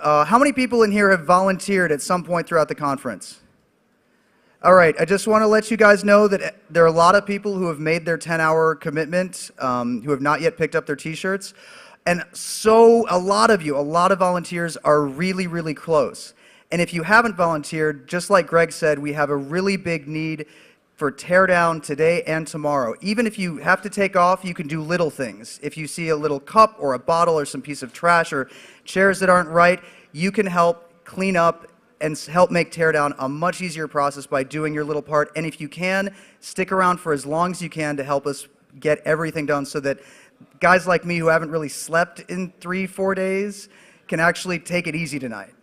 How many people in here have volunteered at some point throughout the conference? All right, I just want to let you guys know that there are a lot of people who have made their 10-hour commitment who have not yet picked up their t-shirts. And so a lot of volunteers are really, really close. And if you haven't volunteered, just like Greg said, we have a really big need for teardown today and tomorrow. Even if you have to take off, you can do little things. If you see a little cup or a bottle or some piece of trash or chairs that aren't right, you can help clean up and help make teardown a much easier process by doing your little part. And if you can, stick around for as long as you can to help us get everything done so that guys like me who haven't really slept in 3-4 days can actually take it easy tonight.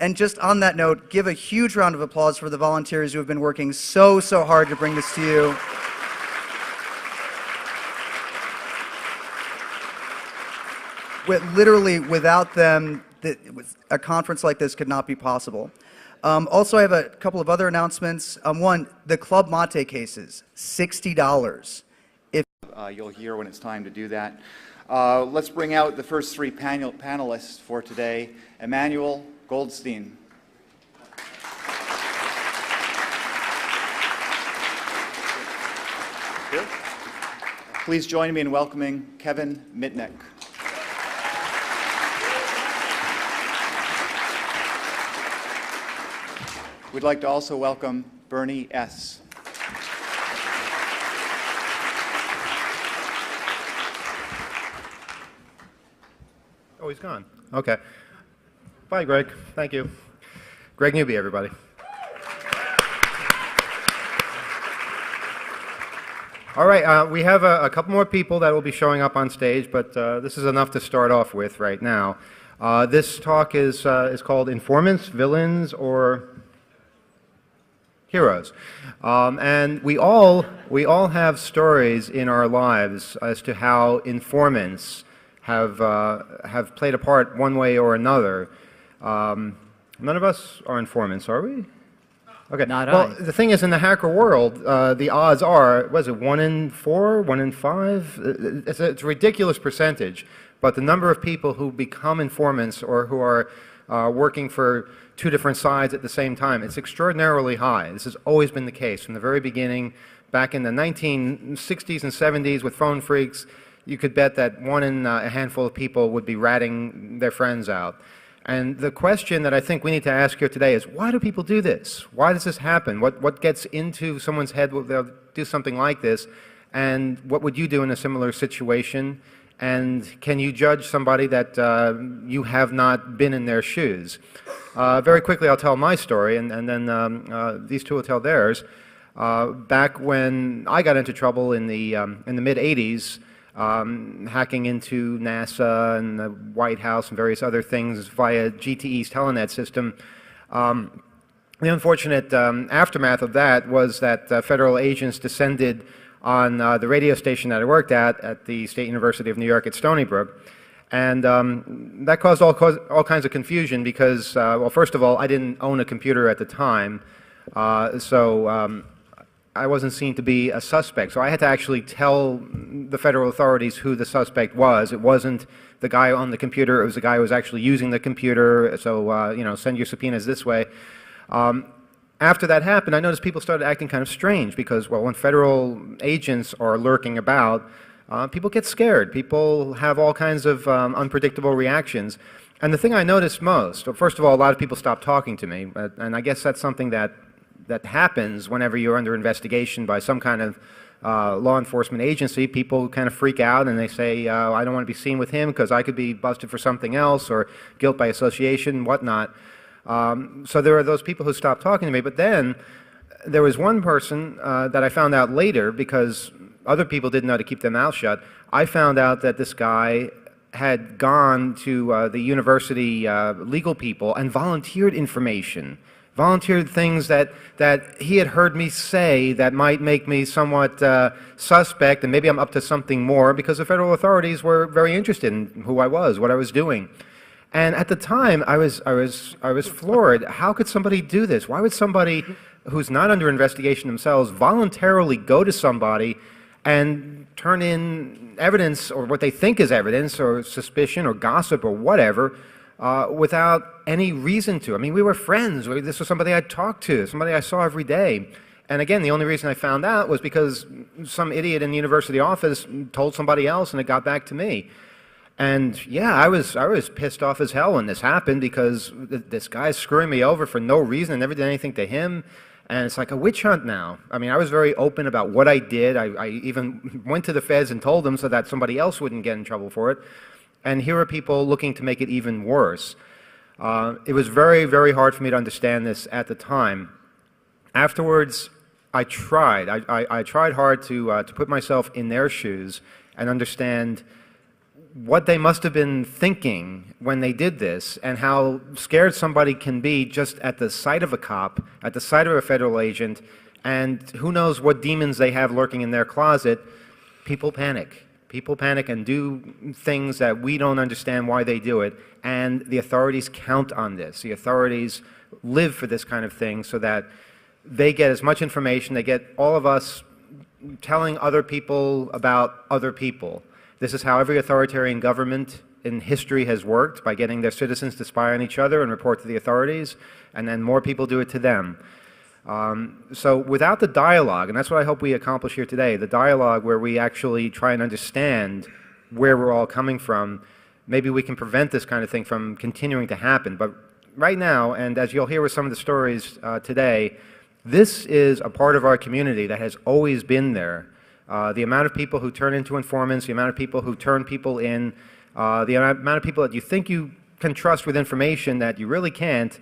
And just on that note, give a huge round of applause for the volunteers who have been working so hard to bring this to you. Literally, without them, a conference like this could not be possible. Also, I have a couple of other announcements. One, the Club Mate cases, $60. You'll hear when it's time to do that. Let's bring out the first three panelists for today. Emmanuel Goldstein. Here. Please join me in welcoming Kevin Mitnick. We'd like to also welcome Bernie S. Oh, he's gone. Okay. Bye, Greg. Thank you. Greg Newby, everybody. All right, we have a couple more people that will be showing up on stage, but this is enough to start off with right now. This talk is called Informants, Villains, or Heroes. And we all have stories in our lives as to how informants have played a part one way or another. None of us are informants, are we? Okay. Well, the thing is, in the hacker world, the odds are, what is it, 1 in 4, 1 in 5? It's a ridiculous percentage. But the number of people who become informants or who are working for two different sides at the same time, it's extraordinarily high. This has always been the case from the very beginning. Back in the 1960s and 70s with phone phreaks, you could bet that 1 in a handful of people would be ratting their friends out. And the question that I think we need to ask here today is, why do people do this? Why does this happen? What gets into someone's head when they'll do something like this? And what would you do in a similar situation? And can you judge somebody that you have not been in their shoes? Very quickly, I'll tell my story, and then these two will tell theirs. Back when I got into trouble in the mid-'80s, hacking into NASA and the White House and various other things via GTE's Telenet system. The unfortunate aftermath of that was that federal agents descended on the radio station that I worked at the State University of New York at Stony Brook. And that caused all kinds of confusion because, well, first of all, I didn't own a computer at the time, so I wasn't seen to be a suspect. So I had to actually tell the federal authorities who the suspect was. It wasn't the guy on the computer. It was the guy who was actually using the computer. So, you know, send your subpoenas this way. After that happened, I noticed people started acting kind of strange because, well, when federal agents are lurking about, people get scared. People have all kinds of unpredictable reactions. And the thing I noticed most, well, first of all, a lot of people stopped talking to me. And I guess that's something that happens whenever you're under investigation by some kind of law enforcement agency. People kind of freak out and they say, I don't want to be seen with him because I could be busted for something else, or guilt by association, whatnot. So there are those people who stopped talking to me. But then there was one person that I found out later, because other people didn't know to keep their mouth shut. I found out that this guy had gone to the university legal people and volunteered information. Volunteered things that he had heard me say that might make me somewhat suspect, and maybe I'm up to something more, because the federal authorities were very interested in who I was, what I was doing. And at the time, I was floored. How could somebody do this? Why would somebody who's not under investigation themselves voluntarily go to somebody and turn in evidence, or what they think is evidence, or suspicion, or gossip, or whatever, without any reason to. I mean, we were friends. This was somebody I talked to, somebody I saw every day. And again, the only reason I found out was because some idiot in the university office told somebody else, and it got back to me. And yeah, I was pissed off as hell when this happened, because this guy's screwing me over for no reason. I never did anything to him. And it's like a witch hunt now. I mean, I was very open about what I did. I even went to the feds and told them so that somebody else wouldn't get in trouble for it. And here are people looking to make it even worse. It was very, very hard for me to understand this at the time. Afterwards, I tried. I tried hard to put myself in their shoes and understand what they must have been thinking when they did this, and how scared somebody can be just at the sight of a cop, at the sight of a federal agent, and who knows what demons they have lurking in their closet. People panic. People panic and do things that we don't understand why they do it, and the authorities count on this. The authorities live for this kind of thing so that they get as much information, they get all of us telling other people about other people. This is how every authoritarian government in history has worked, by getting their citizens to spy on each other and report to the authorities, and then more people do it to them. So without the dialogue, and that's what I hope we accomplish here today, the dialogue where we actually try and understand where we're all coming from, maybe we can prevent this kind of thing from continuing to happen. But right now, and as you'll hear with some of the stories today, this is a part of our community that has always been there. The amount of people who turn into informants, the amount of people who turn people in, the amount of people that you think you can trust with information that you really can't,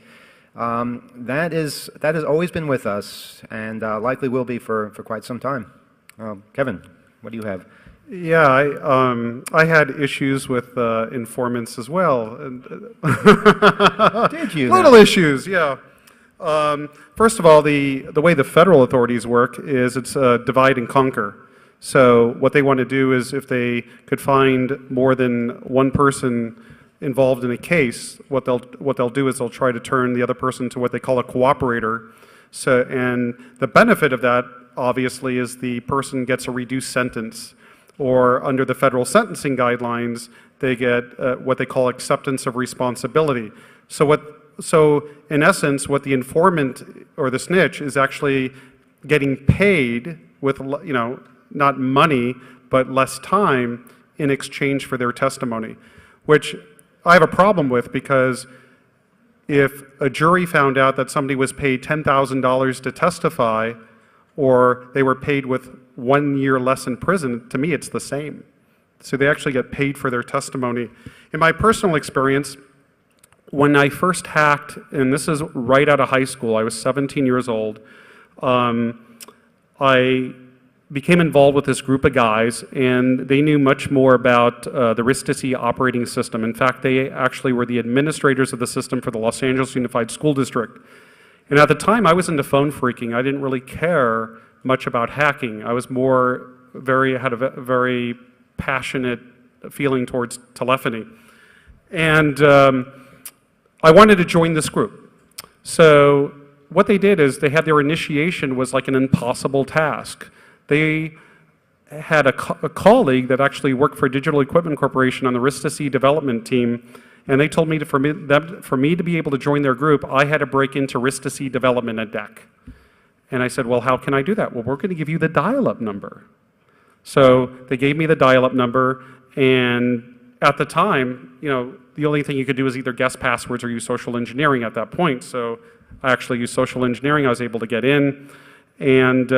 that has always been with us, and likely will be for quite some time. Kevin, what do you have? Yeah, I had issues with informants as well. Did you? Little issues, yeah. First of all, the way the federal authorities work is it's divide and conquer. So what they want to do is, if they could find more than one person involved in a case, what they'll do is they'll try to turn the other person to what they call a cooperator. So, and the benefit of that, obviously, is the person gets a reduced sentence, or under the federal sentencing guidelines, they get what they call acceptance of responsibility. So in essence, what the informant or the snitch is actually getting paid with, you know, not money, but less time in exchange for their testimony, which I have a problem with, because if a jury found out that somebody was paid $10,000 to testify, or they were paid with 1 year less in prison, to me it's the same. So they actually get paid for their testimony. In my personal experience, when I first hacked, and this is right out of high school, I was 17 years old, I became involved with this group of guys, and they knew much more about the RISC-TC operating system. In fact, they actually were the administrators of the system for the Los Angeles Unified School District. And at the time, I was into phone phreaking. I didn't really care much about hacking. I was more had a very passionate feeling towards telephony. And I wanted to join this group. So what they did is they had their initiation was like an impossible task. They had a colleague that actually worked for Digital Equipment Corporation on the RISC-TC development team, and they told me for me to be able to join their group, I had to break into RISC-TC development at DEC. And I said, well, how can I do that? Well, we're going to give you the dial-up number. So they gave me the dial-up number, and at the time, you know, the only thing you could do is either guess passwords or use social engineering at that point. So I actually used social engineering. I was able to get in, and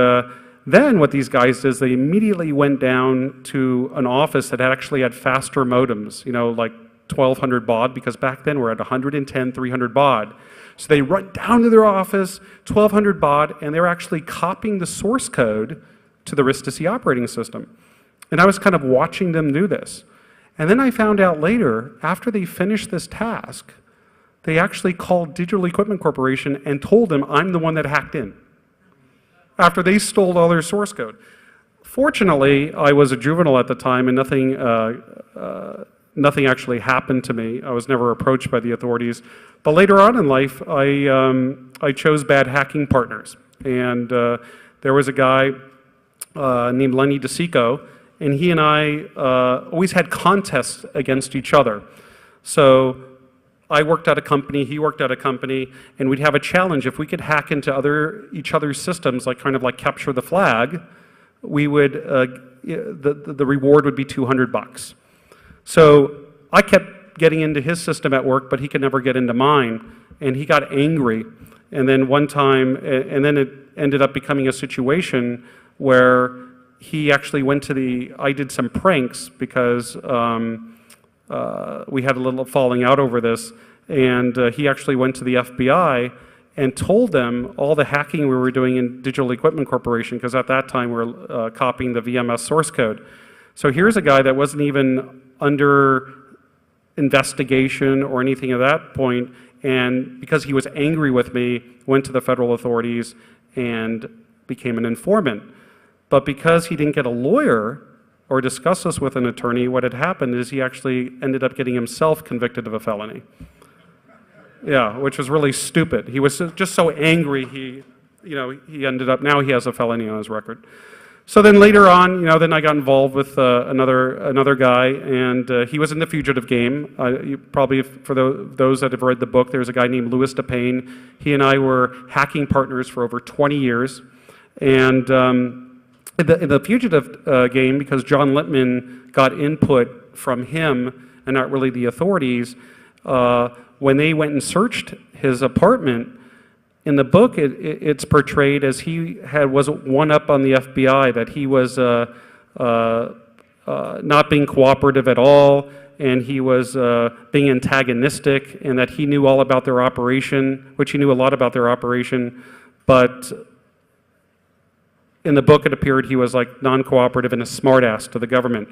then what these guys did is they immediately went down to an office that actually had faster modems, you know, like 1200 baud, because back then we're at 110, 300 baud. So they run down to their office, 1200 baud, and they're actually copying the source code to the RISC-TC operating system. And I was kind of watching them do this. And then I found out later, after they finished this task, they actually called Digital Equipment Corporation and told them I'm the one that hacked in, after they stole all their source code. Fortunately, I was a juvenile at the time, and nothing actually happened to me. I was never approached by the authorities. But later on in life, I chose bad hacking partners. And there was a guy named Lenny DeSico, and he and I always had contests against each other. So I worked at a company, he worked at a company, and we'd have a challenge. If we could hack into each other's systems, like kind of like capture the flag, we would, the reward would be $200. So I kept getting into his system at work, but he could never get into mine, and he got angry. And then one time, and then it ended up becoming a situation where he actually went to I did some pranks because we had a little falling out over this, and he actually went to the FBI and told them all the hacking we were doing in Digital Equipment Corporation, because at that time we were copying the VMS source code. So here's a guy that wasn't even under investigation or anything at that point, and because he was angry with me, went to the federal authorities and became an informant. But because he didn't get a lawyer or discuss this with an attorney, what had happened is he actually ended up getting himself convicted of a felony. Yeah, which was really stupid. He was just so angry, he ended up, now he has a felony on his record. So then later on, then I got involved with another guy, and he was in the fugitive game. Probably for those that have read the book, there's a guy named Louis DePayne. He and I were hacking partners for over 20 years. And in the fugitive game, because John Littman got input from him and not really the authorities, when they went and searched his apartment, in the book it's portrayed as he was one up on the FBI, that he was not being cooperative at all, and he was being antagonistic, and that he knew all about their operation, which he knew a lot about their operation, but in the book it appeared he was like non-cooperative and a smartass to the government.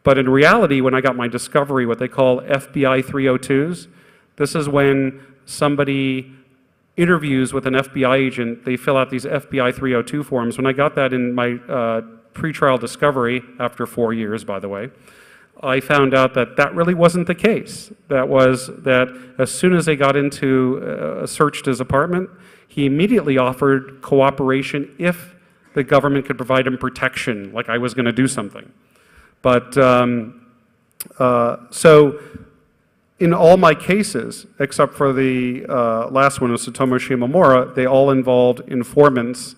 But in reality, when I got my discovery, what they call FBI 302s, this is when somebody interviews with an FBI agent, they fill out these FBI 302 forms. When I got that in my pretrial discovery, after 4 years, by the way, I found out that that really wasn't the case. That was that as soon as they got into, searched his apartment, he immediately offered cooperation if the government could provide him protection, like I was going to do something. But so in all my cases, except for the last one, Satomo Shimomura, they all involved informants.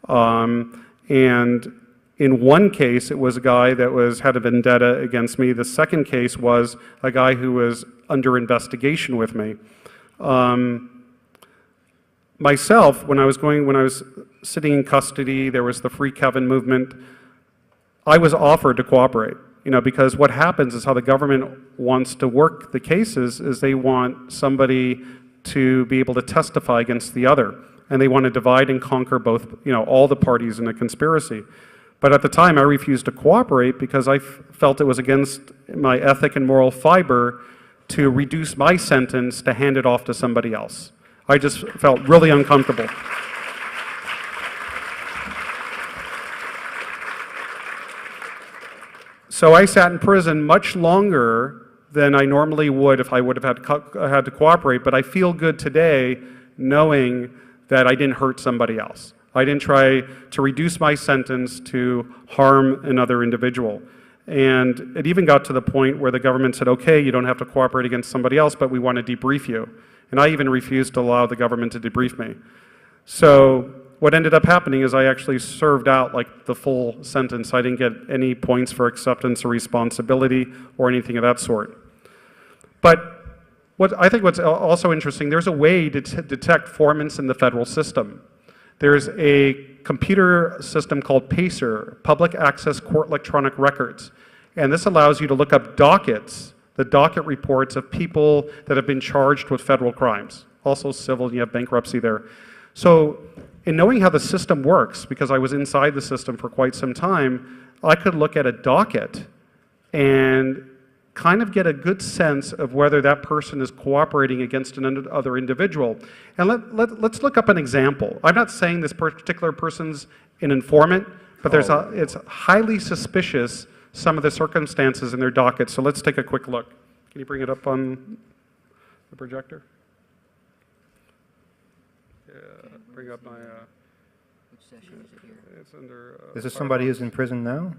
And in one case, it was a guy that had a vendetta against me. The second case was a guy who was under investigation with me. Myself, when I was sitting in custody, there was the Free Kevin movement. I was offered to cooperate. Because what happens is how the government wants to work the cases is they want somebody to be able to testify against the other, and they want to divide and conquer both, all the parties in a conspiracy. But at the time, I refused to cooperate because I felt it was against my ethic and moral fiber to reduce my sentence to hand it off to somebody else. I just felt really uncomfortable. So I sat in prison much longer than I normally would if I would have had to cooperate, but I feel good today knowing that I didn't hurt somebody else. I didn't try to reduce my sentence to harm another individual. And it even got to the point where the government said, okay, you don't have to cooperate against somebody else, but we want to debrief you. And I even refused to allow the government to debrief me. So what ended up happening is I actually served out like the full sentence. I didn't get any points for acceptance or responsibility or anything of that sort. But I think what's also interesting, there's a way to detect informants in the federal system. There's a computer system called PACER, Public Access Court Electronic Records. And this allows you to look up dockets, the docket reports of people that have been charged with federal crimes. Also civil, you have bankruptcy there. So in knowing how the system works, because I was inside the system for quite some time, I could look at a docket and kind of get a good sense of whether that person is cooperating against another individual. And let's look up an example. I'm not saying this particular person's an informant, but it's highly suspicious, some of the circumstances in their docket. So let's take a quick look. Can you bring it up on the projector? Yeah, bring up my... Which session is it here? It's under... Is this somebody who's in prison now?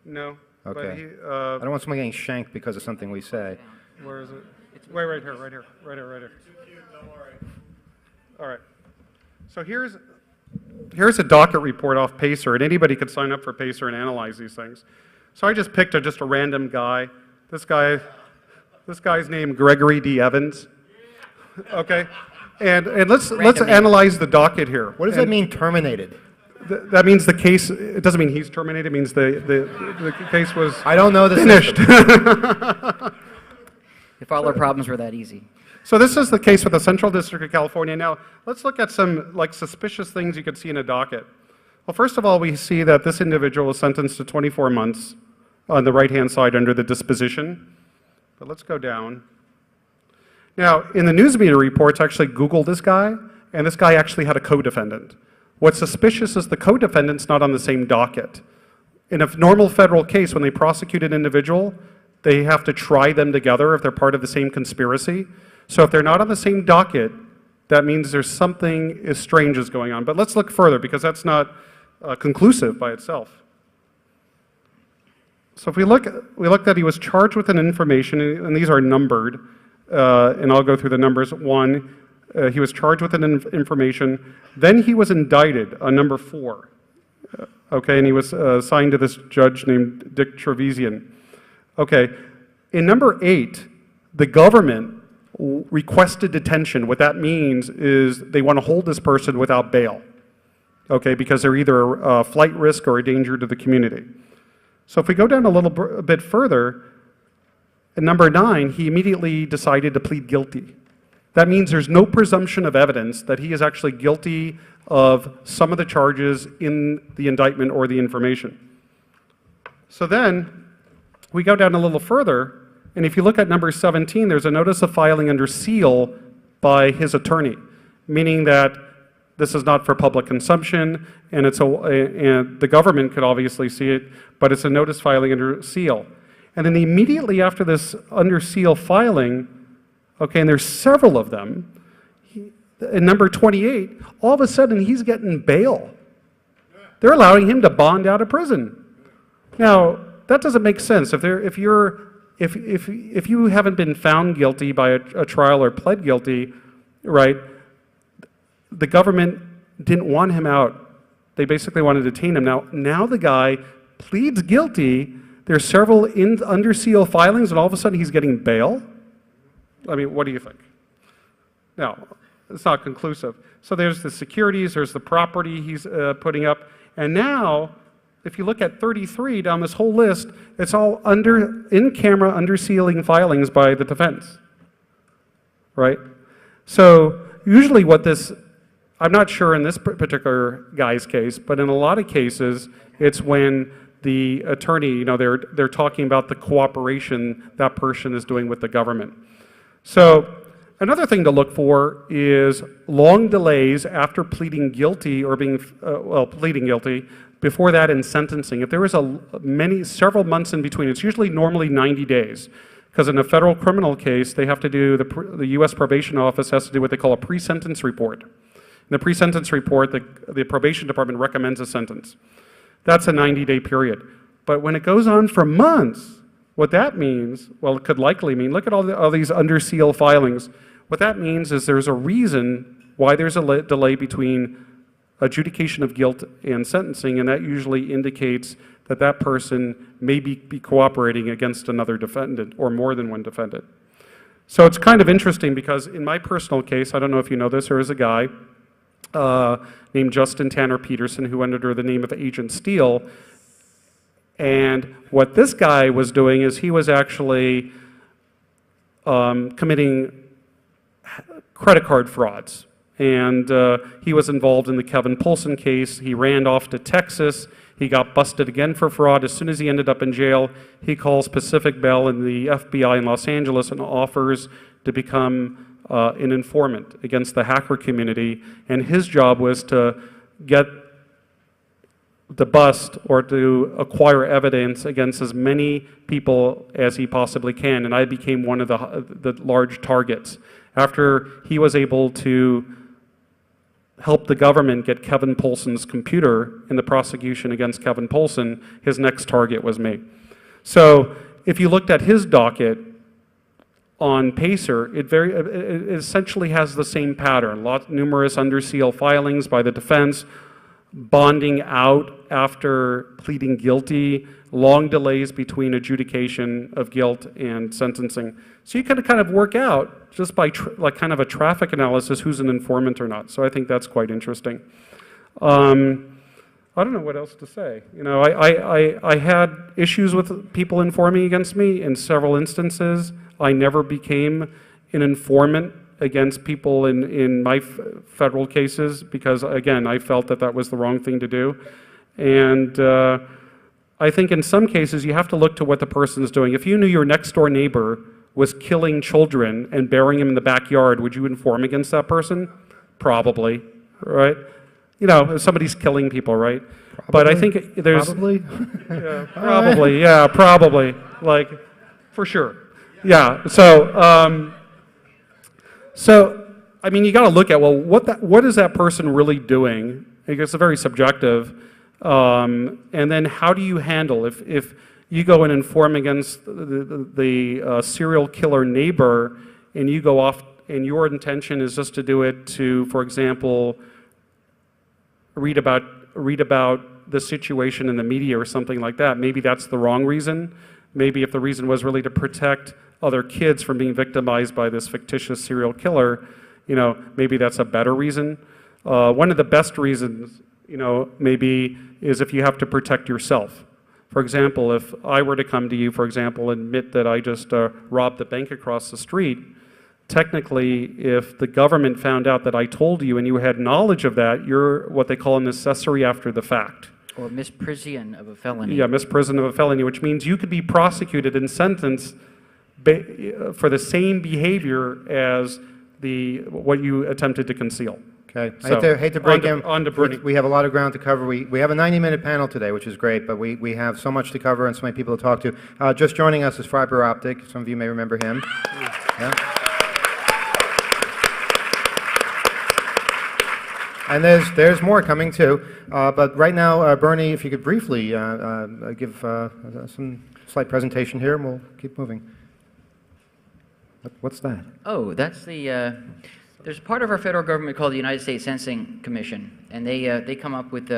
No. Okay. But he, I don't want someone getting shanked because of something we say. where is it? Wait, right here, right here, right here, right here. All right. So here's a docket report off Pacer, and anybody could sign up for Pacer and analyze these things. So I just picked just a random guy. This guy's named Gregory D. Evans. Okay, and let's analyze the docket here. What does that mean, terminated? That means the case. It doesn't mean he's terminated. It means the case was I don't know the finished. If all our problems were that easy. So this is the case with the Central District of California. Now, let's look at some suspicious things you could see in a docket. Well, first of all, we see that this individual was sentenced to 24 months on the right-hand side under the disposition. But let's go down. Now, in the news media reports, I actually Googled this guy, and this guy actually had a co-defendant. What's suspicious is the co-defendant's not on the same docket. In a normal federal case, when they prosecute an individual, they have to try them together if they're part of the same conspiracy. So if they're not on the same docket, that means there's something strange is going on. But let's look further, because that's not conclusive by itself. So if we look that he was charged with an information, and these are numbered, and I'll go through the numbers. 1, he was charged with an information. Then he was indicted on number 4. Okay, and he was assigned to this judge named Dick Trevisan. Okay, in number 8, the government requested detention. What that means is they want to hold this person without bail, okay, because they're either a flight risk or a danger to the community. So if we go down a bit further, in number 9, he immediately decided to plead guilty. That means there's no presumption of evidence that he is actually guilty of some of the charges in the indictment or the information. So then we go down a little further, and if you look at number 17, there's a notice of filing under seal by his attorney, meaning that this is not for public consumption, and and the government could obviously see it, but it's a notice filing under seal. And then immediately after this under seal filing, okay, and there's several of them, in number 28, all of a sudden he's getting bail. They're allowing him to bond out of prison. Now, that doesn't make sense. If you haven't been found guilty by a trial or pled guilty, right, the government didn't want him out. They basically wanted to detain him. Now the guy pleads guilty. There's several under seal filings, and all of a sudden he's getting bail. I mean, what do you think? Now, it's not conclusive. So there's the securities, there's the property he's putting up, and now, if you look at 33 down this whole list, it's all in-camera under sealing filings by the defense, right? So usually what this, I'm not sure in this particular guy's case, but in a lot of cases, it's when the attorney, they're talking about the cooperation that person is doing with the government. So another thing to look for is long delays after pleading guilty or pleading guilty. Before that in sentencing. If there was several months in between, it's usually normally 90 days. Because in a federal criminal case, they have to do, the U.S. Probation Office has to do what they call a pre-sentence report. In the pre-sentence report, the probation department recommends a sentence. That's a 90-day period. But when it goes on for months, what that means, well, it could likely mean, look at all these under seal filings. What that means is there's a reason why there's a delay between adjudication of guilt and sentencing, and that usually indicates that that person may be cooperating against another defendant or more than one defendant. So it's kind of interesting because in my personal case, I don't know if you know this, there is a guy named Justin Tanner Peterson who went under the name of Agent Steele, and what this guy was doing is he was actually committing credit card frauds. And he was involved in the Kevin Poulsen case. He ran off to Texas. He got busted again for fraud. As soon as he ended up in jail, he calls Pacific Bell and the FBI in Los Angeles and offers to become an informant against the hacker community. And his job was to get the bust or to acquire evidence against as many people as he possibly can. And I became one of the large targets. After he was able to help the government get Kevin Poulsen's computer in the prosecution against Kevin Poulsen, his next target was me. So if you looked at his docket, on PACER, it essentially has the same pattern. Numerous under seal filings by the defense, bonding out after pleading guilty, long delays between adjudication of guilt and sentencing. So you can kind of work out just by like kind of a traffic analysis who's an informant or not. So I think that's quite interesting. I don't know what else to say. You know, I had issues with people informing against me in several instances. I never became an informant against people in my federal cases because, again, I felt that that was the wrong thing to do. And I think in some cases you have to look to what the person is doing. If you knew your next door neighbor was killing children and burying them in the backyard, would you inform against that person? Probably, right? You know, if somebody's killing people, right? Probably. But I think there's... Probably? Yeah, probably, yeah, probably. Like, for sure. Yeah, so, I mean, you got to look at, well, what is that person really doing? I guess it's very subjective. And then how do you handle, if you go and inform against the serial killer neighbor and you go off and your intention is just to do it to, for example, read about the situation in the media or something like that, maybe that's the wrong reason. Maybe if the reason was really to protect other kids from being victimized by this fictitious serial killer, you know, maybe that's a better reason. One of the best reasons, you know, maybe is if you have to protect yourself. For example, if I were to come to you, for example, and admit that I just robbed the bank across the street, technically, if the government found out that I told you and you had knowledge of that, you're what they call an accessory after the fact. Or misprision of a felony. Yeah, misprision of a felony, which means you could be prosecuted and sentenced for the same behavior as what you attempted to conceal. Okay. So, I hate to break in. on to Bernie. We have a lot of ground to cover. We have a 90-minute panel today, which is great, but we have so much to cover and so many people to talk to. Just joining us is Fiber Optic. Some of you may remember him. Yeah. And there's more coming too. But right now, Bernie, if you could briefly give some slight presentation here, and we'll keep moving. What's that? Oh, that's the, there's a part of our federal government called the United States Sentencing Commission, and they come up with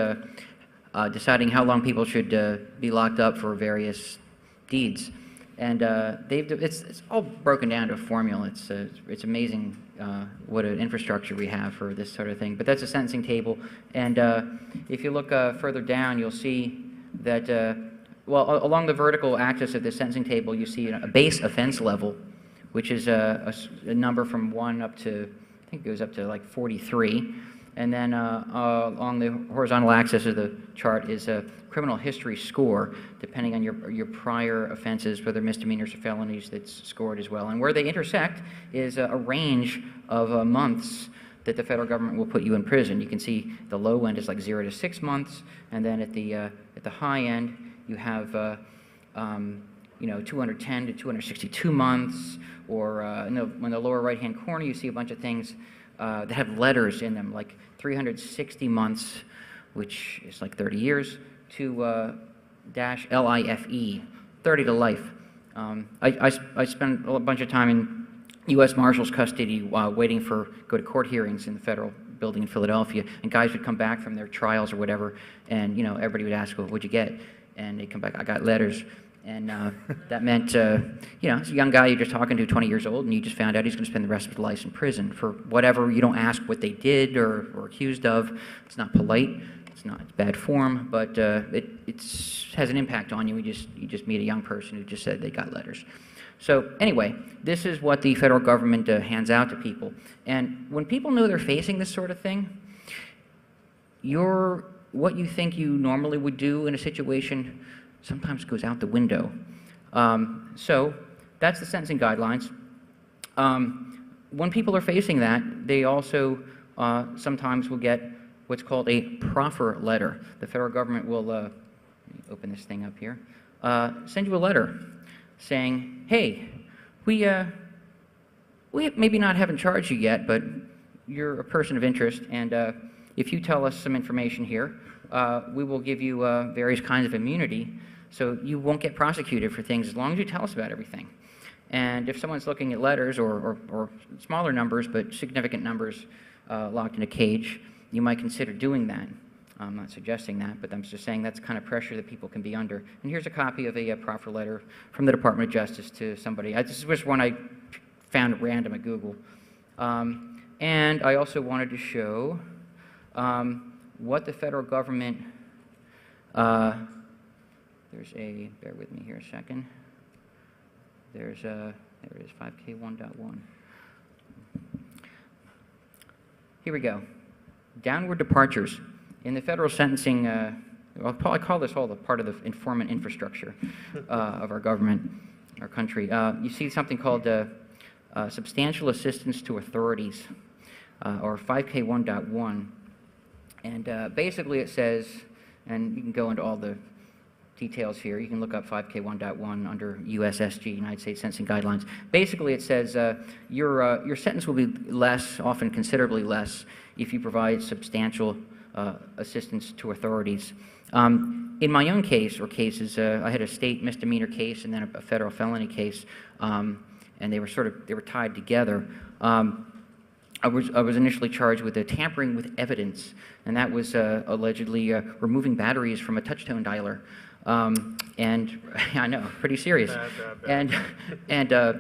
deciding how long people should be locked up for various deeds. And it's all broken down to a formula. It's amazing what an infrastructure we have for this sort of thing. But that's a sentencing table. And if you look further down, you'll see that, well, along the vertical axis of the sentencing table, you see a base offense level, which is a number from 1 up to, I think it goes up to like 43. And then along the horizontal axis of the chart is a criminal history score, depending on your prior offenses, whether misdemeanors or felonies, that's scored as well. And where they intersect is a range of months that the federal government will put you in prison. You can see the low end is like 0 to 6 months, and then at the high end you have 210 to 262 months, or in the lower right-hand corner you see a bunch of things that have letters in them, like 360 months, which is like 30 years, to dash LIFE, 30 to life. I spent a bunch of time in U.S. Marshals custody waiting for go to court hearings in the federal building in Philadelphia, and guys would come back from their trials or whatever, and everybody would ask, well, what'd you get? And they'd come back, I got letters. And that meant, it's a young guy you're just talking to, 20 years old, and you just found out he's going to spend the rest of his life in prison for whatever. You don't ask what they did or accused of. It's not polite. It's bad form, but it has an impact on you. You just meet a young person who just said they got letters. So anyway, this is what the federal government hands out to people. And when people know they're facing this sort of thing, what you think you normally would do in a situation sometimes goes out the window. So that's the sentencing guidelines. When people are facing that, they also sometimes will get what's called a proffer letter. The federal government will, let me open this thing up here, send you a letter saying, hey, we maybe haven't charged you yet, but you're a person of interest, and if you tell us some information here, we will give you various kinds of immunity, so you won't get prosecuted for things as long as you tell us about everything. And if someone's looking at letters or smaller numbers but significant numbers locked in a cage, you might consider doing that. I'm not suggesting that, but I'm just saying that's the kind of pressure that people can be under. And here's a copy of a proffer letter from the Department of Justice to somebody. This is just one I found at random at Google. And I also wanted to show what the federal government, bear with me here a second. There it is, 5K1.1. Here we go. Downward departures. In the federal sentencing, I call this all a part of the informant infrastructure of our government, our country. You see something called substantial assistance to authorities, or 5K1.1. And basically it says, and you can go into all the details here. You can look up 5K1.1 under USSG, United States Sentencing Guidelines. Basically it says your sentence will be less, often considerably less, if you provide substantial assistance to authorities. In my own case, or cases, I had a state misdemeanor case and then a federal felony case, and they were tied together. I was initially charged with tampering with evidence, and that was allegedly removing batteries from a touch-tone dialer. And I know, pretty serious. And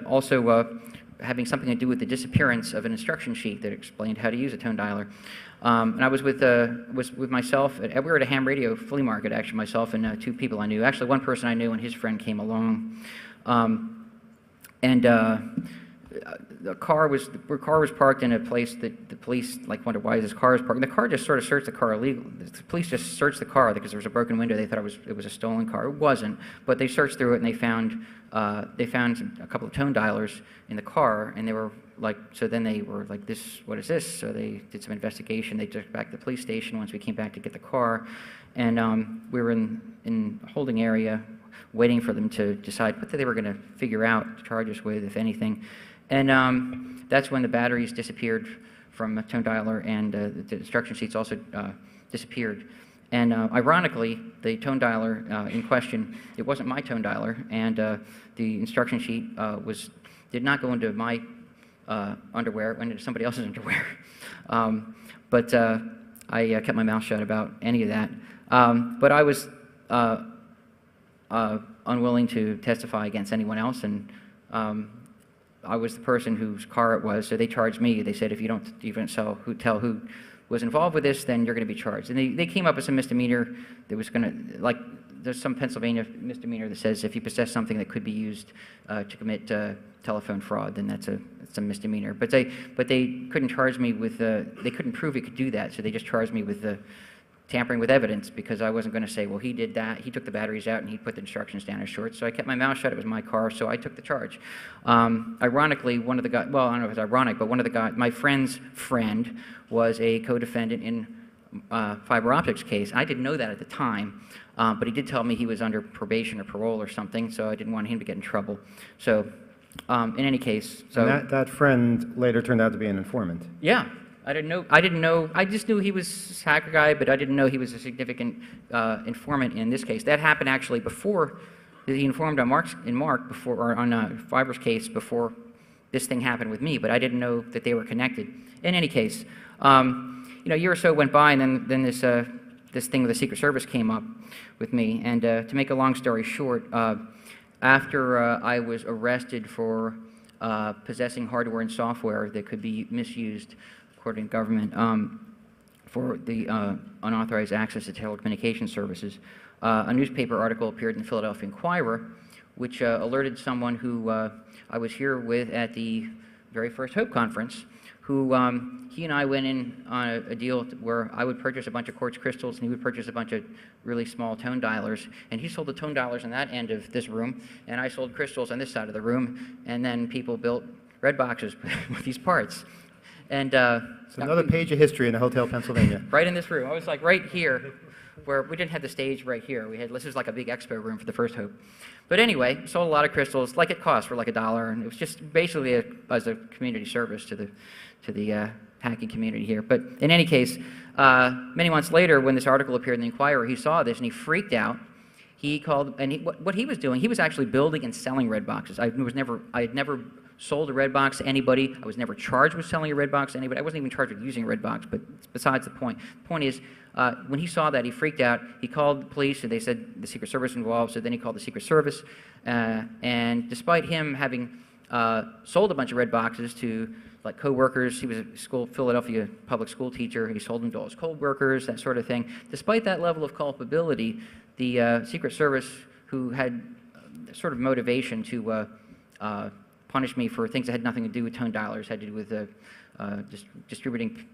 also having something to do with the disappearance of an instruction sheet that explained how to use a tone dialer. And I was with myself. We were at a ham radio flea market, actually, myself and two people I knew. Actually, one person I knew and his friend came along. The car was parked in a place that the police wondered why this car is parked. And the car just sort of searched the car illegal. The police just searched the car because there was a broken window. They thought it was a stolen car. It wasn't, but they searched through it and they found a couple of tone dialers in the car, and they were like, so then they were like, what is this? So they did some investigation. They took it back to the police station once we came back to get the car, and we were in a holding area waiting for them to decide what they were going to figure out to charge us with, if anything. And that's when the batteries disappeared from a tone dialer, and the instruction sheets also disappeared. And ironically, the tone dialer in question, it wasn't my tone dialer, and the instruction sheet did not go into my underwear, went into somebody else's underwear. But I kept my mouth shut about any of that. But I was unwilling to testify against anyone else, and I was the person whose car it was, so they charged me. They said, if you don't even tell who was involved with this, then you're going to be charged. And they came up with some misdemeanor that was going to, there's some Pennsylvania misdemeanor that says if you possess something that could be used to commit telephone fraud, then that's a misdemeanor. But they couldn't charge me with, they couldn't prove it could do that, so they just charged me with tampering with evidence, because I wasn't going to say, well, he did that, he took the batteries out and he put the instructions down his shorts. So I kept my mouth shut. It was my car, so I took the charge. Ironically, one of the guys, well, I don't know if it's ironic, but one of the guys, my friend's friend, was a co-defendant in fiber optics case. I didn't know that at the time, but he did tell me he was under probation or parole or something, so I didn't want him to get in trouble. So in any case, so And that friend later turned out to be an informant. yeah. I didn't know, I just knew he was a hacker guy, but I didn't know he was a significant informant in this case. That happened actually before, he informed on Fiber's case before this thing happened with me, but I didn't know that they were connected. In any case, a year or so went by, and then this thing with the Secret Service came up with me, and to make a long story short, after I was arrested for possessing hardware and software that could be misused, according to government, for the unauthorized access to telecommunication services. A newspaper article appeared in the Philadelphia Inquirer, which alerted someone who I was here with at the very first HOPE conference, who he and I went in on a deal where I would purchase a bunch of quartz crystals and he would purchase a bunch of really small tone dialers, and he sold the tone dialers on that end of this room, and I sold crystals on this side of the room, and then people built red boxes with these parts. And It's another page of history in the Hotel Pennsylvania. right in this room. I was like right here, where we didn't have the stage right here. This was like a big expo room for the first HOPE. But anyway, sold a lot of crystals, like it cost, for like $1, and it was just basically as a community service to the hacking community here. But in any case, many months later, when this article appeared in the Inquirer, he saw this and he freaked out. he called, and what he was doing, he was actually building and selling red boxes. I had never sold a red box to anybody. I was never charged with selling a red box to anybody. I wasn't even charged with using a red box, but besides the point. The point is, when he saw that, he freaked out. He called the police, and they said the Secret Service involved, so then he called the Secret Service. And despite him having sold a bunch of red boxes to like co-workers, he was a Philadelphia public school teacher, he sold them to all his co-workers, that sort of thing. Despite that level of culpability, the Secret Service, who had sort of motivation to punish me for things that had nothing to do with tone dialers, had to do with distributing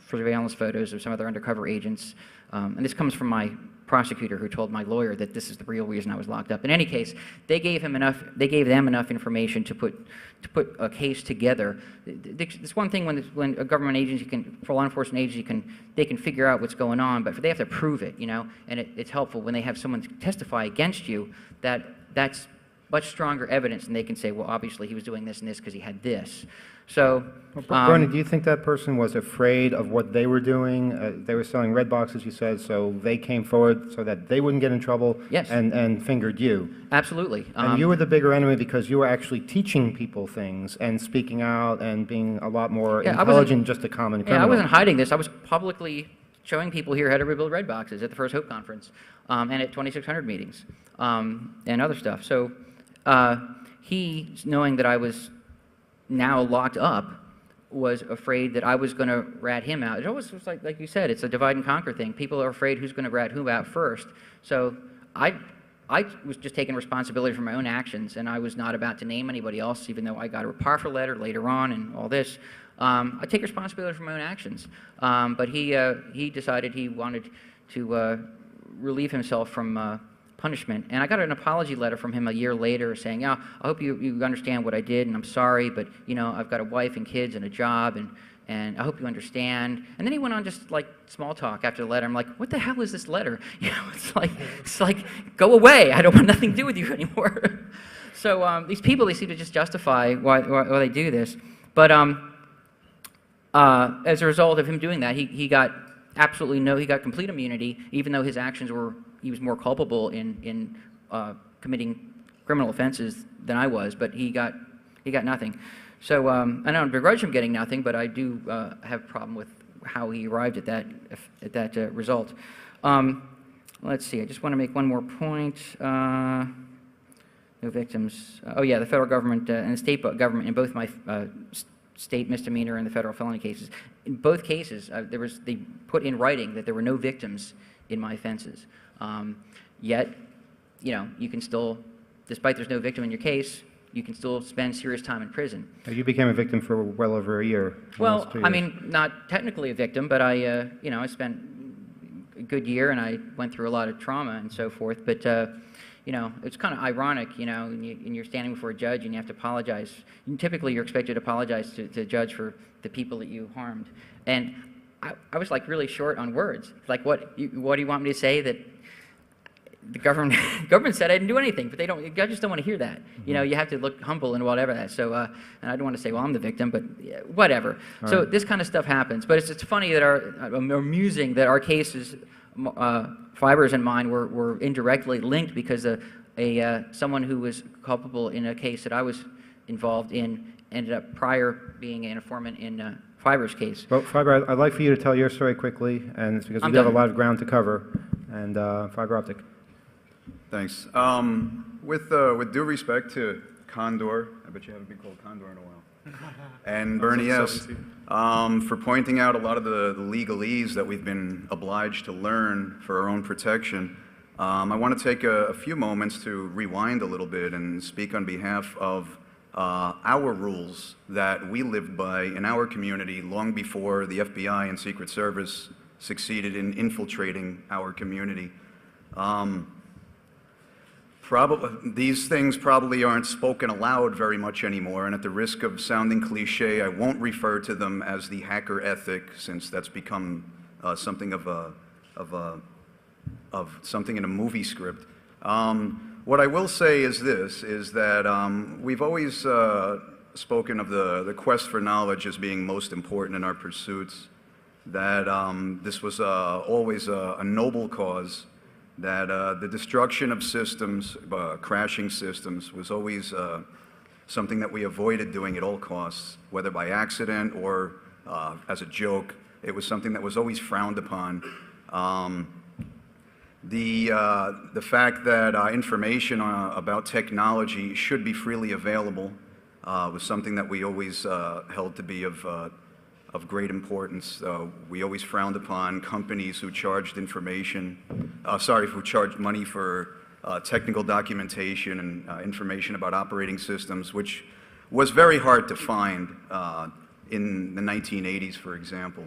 surveillance photos of some other undercover agents. And this comes from my prosecutor, who told my lawyer that this is the real reason I was locked up. In any case, they gave them enough information to put a case together. It's one thing when a government agency for law enforcement agency they can figure out what's going on, but they have to prove it, you know. And it's helpful when they have someone testify against you that's much stronger evidence, and they can say, well, obviously he was doing this and this because he had this. So, Bernie, do you think that person was afraid of what they were doing? They were selling red boxes, you said, so they came forward so that they wouldn't get in trouble. Yes. And fingered you. Absolutely. And you were the bigger enemy because you were actually teaching people things and speaking out and being a lot more intelligent, just a common criminal. Yeah, I wasn't hiding this. I was publicly showing people here how to rebuild red boxes at the First Hope Conference and at 2600 meetings and other stuff. So he, knowing that I was now locked up, was afraid that I was going to rat him out. It always was like you said, it's a divide and conquer thing. People are afraid who's going to rat who out first. So I was just taking responsibility for my own actions, and I was not about to name anybody else, even though I got a powerful letter later on and all this. I take responsibility for my own actions. But he decided he wanted to relieve himself from punishment. And I got an apology letter from him a year later saying, yeah, I hope you understand what I did, and I'm sorry, but, you know, I've got a wife and kids and a job, and I hope you understand. And then he went on just like small talk after the letter. I'm like, what the hell is this letter? You know, it's like, go away. I don't want nothing to do with you anymore. So these people, they seem to just justify why they do this. But as a result of him doing that, he got he got complete immunity, even though his actions he was more culpable in committing criminal offenses than I was, but he got nothing. So I don't begrudge him getting nothing, but I do have a problem with how he arrived at that result. Let's see. I just want to make one more point. No victims. Oh yeah, the federal government and the state government in both my state misdemeanor and the federal felony cases. In both cases, they put in writing that there were no victims in my offenses. Yet, you know, you can still, despite there's no victim in your case, you can still spend serious time in prison. You became a victim for well over a year. Well, I mean, not technically a victim, but I spent a good year, and I went through a lot of trauma and so forth. But you know, it's kind of ironic, you know, and you're standing before a judge and you have to apologize. And typically, you're expected to apologize to the judge for the people that you harmed. And I was like really short on words. Like, what do you want me to say that the government said I didn't do anything, but judges don't want to hear that. You know, you have to look humble and whatever that. So, and I don't want to say, well, I'm the victim, but yeah, whatever. All so right. This kind of stuff happens. But it's funny that amusing that our cases, Fibers and mine, were indirectly linked because someone who was culpable in a case that I was involved in ended up prior being an informant in Fibers' case. Well, Fiber, I'd like for you to tell your story quickly, and it's because we have a lot of ground to cover, and fiber optic. Thanks. With due respect to Condor, I bet you haven't been called Condor in a while, and Bernie S., for pointing out a lot of the legalese that we've been obliged to learn for our own protection, I want to take a few moments to rewind a little bit and speak on behalf of our rules that we lived by in our community long before the FBI and Secret Service succeeded in infiltrating our community. These things probably aren't spoken aloud very much anymore, and at the risk of sounding cliche, I won't refer to them as the hacker ethic, since that's become something of something in a movie script. What I will say is this: is that we've always spoken of the quest for knowledge as being most important in our pursuits. That this was always a noble cause. that the destruction of systems, crashing systems, was always something that we avoided doing at all costs, whether by accident or as a joke. It was something that was always frowned upon. The fact that information about technology should be freely available was something that we always held to be of great importance. We always frowned upon companies who charged who charged money for technical documentation and information about operating systems, which was very hard to find in the 1980s, for example,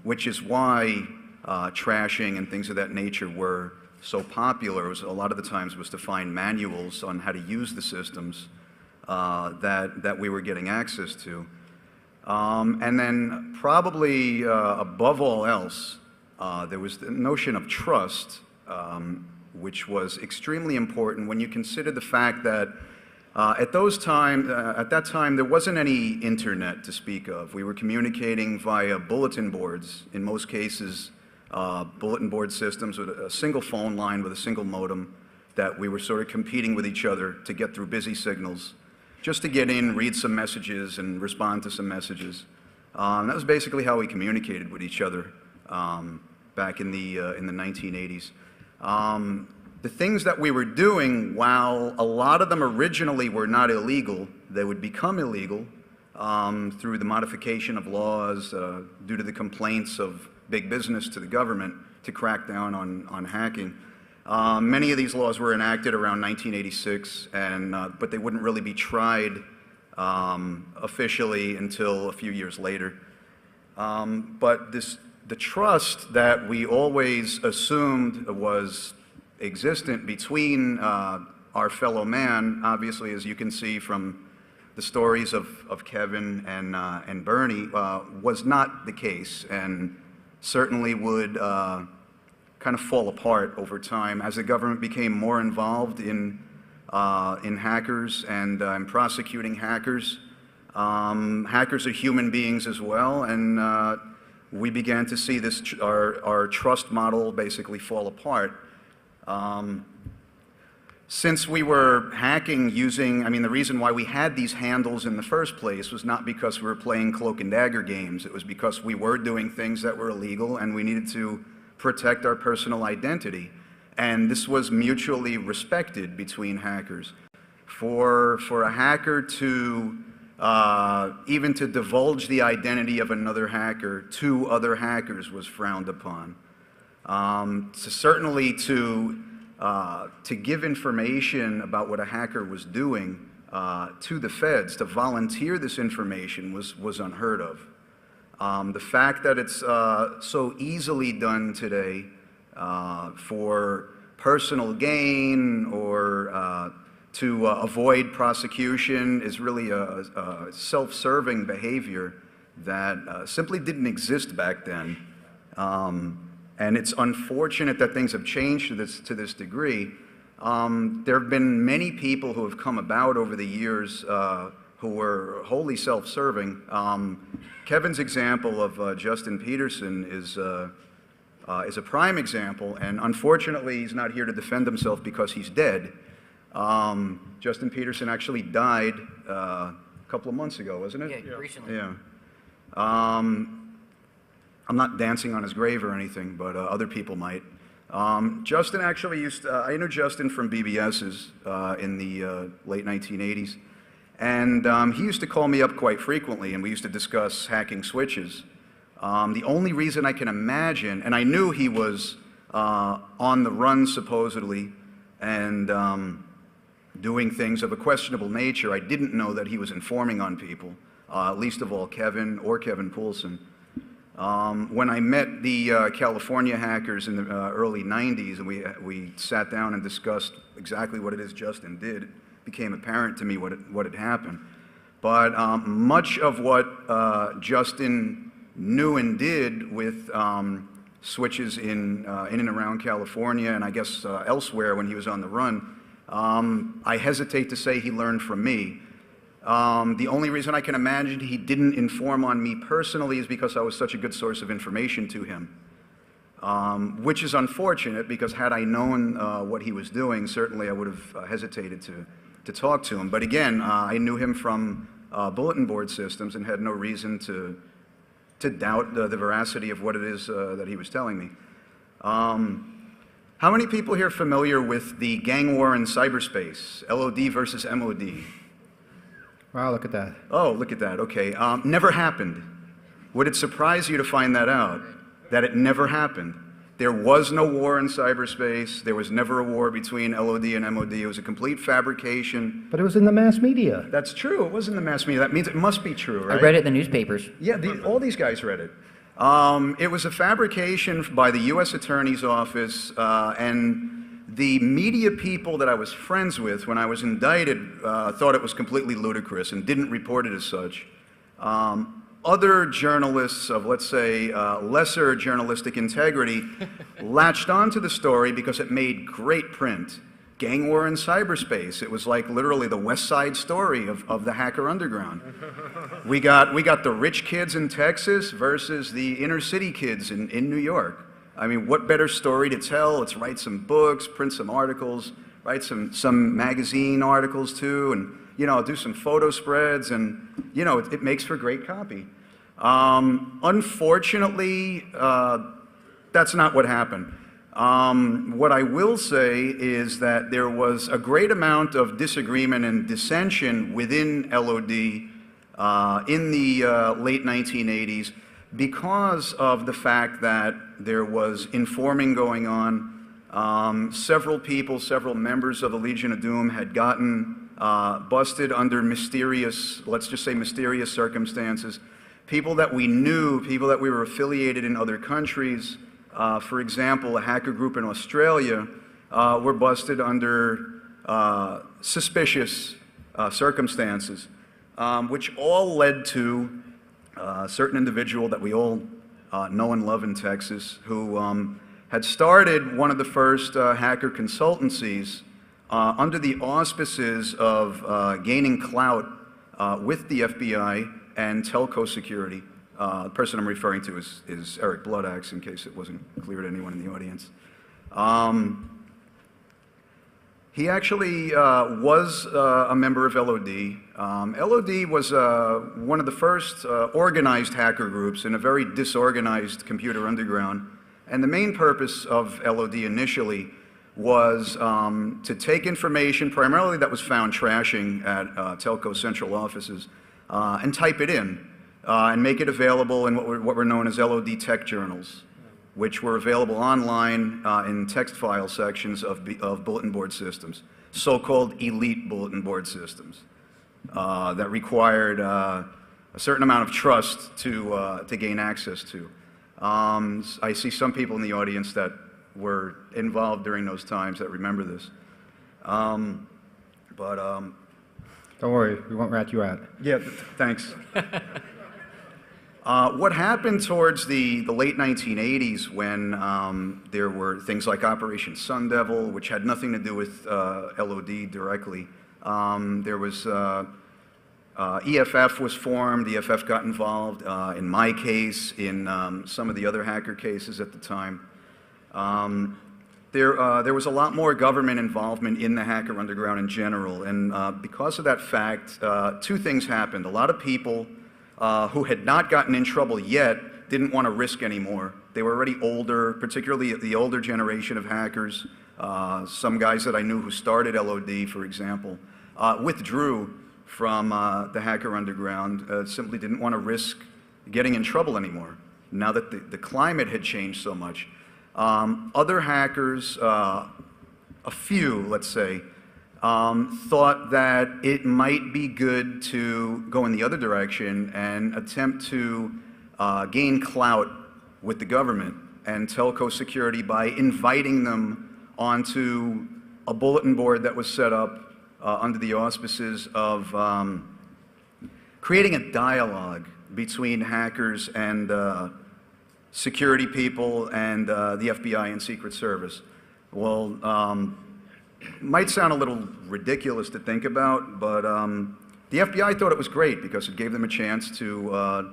which is why trashing and things of that nature were so popular. A lot of the times was to find manuals on how to use the systems that we were getting access to. And then probably above all else, there was the notion of trust, which was extremely important when you consider the fact that at that time, there wasn't any internet to speak of. We were communicating via bulletin boards, in most cases, bulletin board systems with a single phone line with a single modem that we were sort of competing with each other to get through busy signals, just to get in, read some messages, and respond to some messages. That was basically how we communicated with each other back in the 1980s. The things that we were doing, while a lot of them originally were not illegal, they would become illegal through the modification of laws due to the complaints of big business to the government to crack down on hacking. Many of these laws were enacted around 1986, but they wouldn't really be tried officially until a few years later. But the trust that we always assumed was existent between our fellow man, obviously, as you can see from the stories of Kevin and Bernie, was not the case, and certainly would kind of fall apart over time as the government became more involved in hackers and in prosecuting hackers. Hackers are human beings as well, and we began to see our trust model basically fall apart. Since we were hacking the reason why we had these handles in the first place was not because we were playing cloak and dagger games. It was because we were doing things that were illegal and we needed to protect our personal identity. And this was mutually respected between hackers. For a hacker to even to divulge the identity of another hacker to other hackers was frowned upon. Certainly to give information about what a hacker was doing to the feds, to volunteer this information was unheard of. The fact that it's so easily done today for personal gain or to avoid prosecution is really a self-serving behavior that simply didn't exist back then. And it's unfortunate that things have changed to this degree. There have been many people who have come about over the years who were wholly self-serving. Kevin's example of Justin Peterson is a prime example, and unfortunately he's not here to defend himself because he's dead. Justin Peterson actually died a couple of months ago, wasn't it? Yeah, recently. Yeah. I'm not dancing on his grave or anything, but other people might. Justin actually I knew Justin from BBS's in the late 1980s, and he used to call me up quite frequently, and we used to discuss hacking switches. The only reason I can imagine, and I knew he was on the run supposedly, and doing things of a questionable nature, I didn't know that he was informing on people, least of all Kevin or Kevin Poulsen. When I met the California hackers in the early 90s, and we sat down and discussed exactly what it is Justin did, it became apparent to me what had happened. But much of what Justin knew and did with switches in and around California, and I guess elsewhere when he was on the run, I hesitate to say he learned from me. The only reason I can imagine he didn't inform on me personally is because I was such a good source of information to him. which is unfortunate because had I known what he was doing, certainly I would have hesitated to talk to him. But again, I knew him from bulletin board systems and had no reason to doubt the veracity of what it is that he was telling me. How many people here are familiar with the gang war in cyberspace, LOD versus MOD? Wow, look at that. Oh, look at that. Okay. Never happened. Would it surprise you to find that out? That it never happened. There was no war in cyberspace. There was never a war between LOD and MOD. It was a complete fabrication. But it was in the mass media. That's true. It was in the mass media. That means it must be true, right? I read it in the newspapers. Yeah, all these guys read it. It was a fabrication by the U.S. Attorney's Office, and the media people that I was friends with when I was indicted thought it was completely ludicrous and didn't report it as such. Other journalists of, let's say, lesser journalistic integrity latched onto the story because it made great print. Gang war in cyberspace. It was like literally the West Side Story of the hacker underground. We got the rich kids in Texas versus the inner city kids in New York. I mean, what better story to tell? Let's write some books, print some articles, write some magazine articles too, and do some photo spreads, and it makes for great copy. Unfortunately, that's not what happened. What I will say is that there was a great amount of disagreement and dissension within LOD in the late 1980s because of the fact that there was informing going on. Several people, several members of the Legion of Doom had gotten busted under mysterious, let's just say mysterious circumstances. People that we knew, people that we were affiliated in other countries. For example, a hacker group in Australia were busted under suspicious circumstances, which all led to a certain individual that we all know and love in Texas who had started one of the first hacker consultancies under the auspices of gaining clout with the FBI and telco security. The person I'm referring to is Eric Bloodaxe, in case it wasn't clear to anyone in the audience. He actually was a member of LOD. LOD was one of the first organized hacker groups in a very disorganized computer underground. And the main purpose of LOD initially was to take information, primarily that was found trashing at telco central offices, and type it in. And make it available in what were known as LOD tech journals, which were available online in text file sections of bulletin board systems, so-called elite bulletin board systems that required a certain amount of trust to gain access to. I see some people in the audience that were involved during those times that remember this. Don't worry, we won't rat you out. Yeah, thanks. What happened towards the late 1980s when there were things like Operation Sun Devil, which had nothing to do with LOD directly. There was EFF was formed. EFF got involved in my case, in some of the other hacker cases at the time. There was a lot more government involvement in the hacker underground in general, and because of that fact, two things happened. A lot of people who had not gotten in trouble yet didn't want to risk anymore. They were already older, particularly the older generation of hackers. Some guys that I knew who started LOD, for example, withdrew from the hacker underground, simply didn't want to risk getting in trouble anymore, now that the climate had changed so much. Other hackers, a few, let's say, thought that it might be good to go in the other direction and attempt to gain clout with the government and telco security by inviting them onto a bulletin board that was set up under the auspices of creating a dialogue between hackers and security people and the FBI and Secret Service. Well, might sound a little ridiculous to think about, but the FBI thought it was great because it gave them a chance to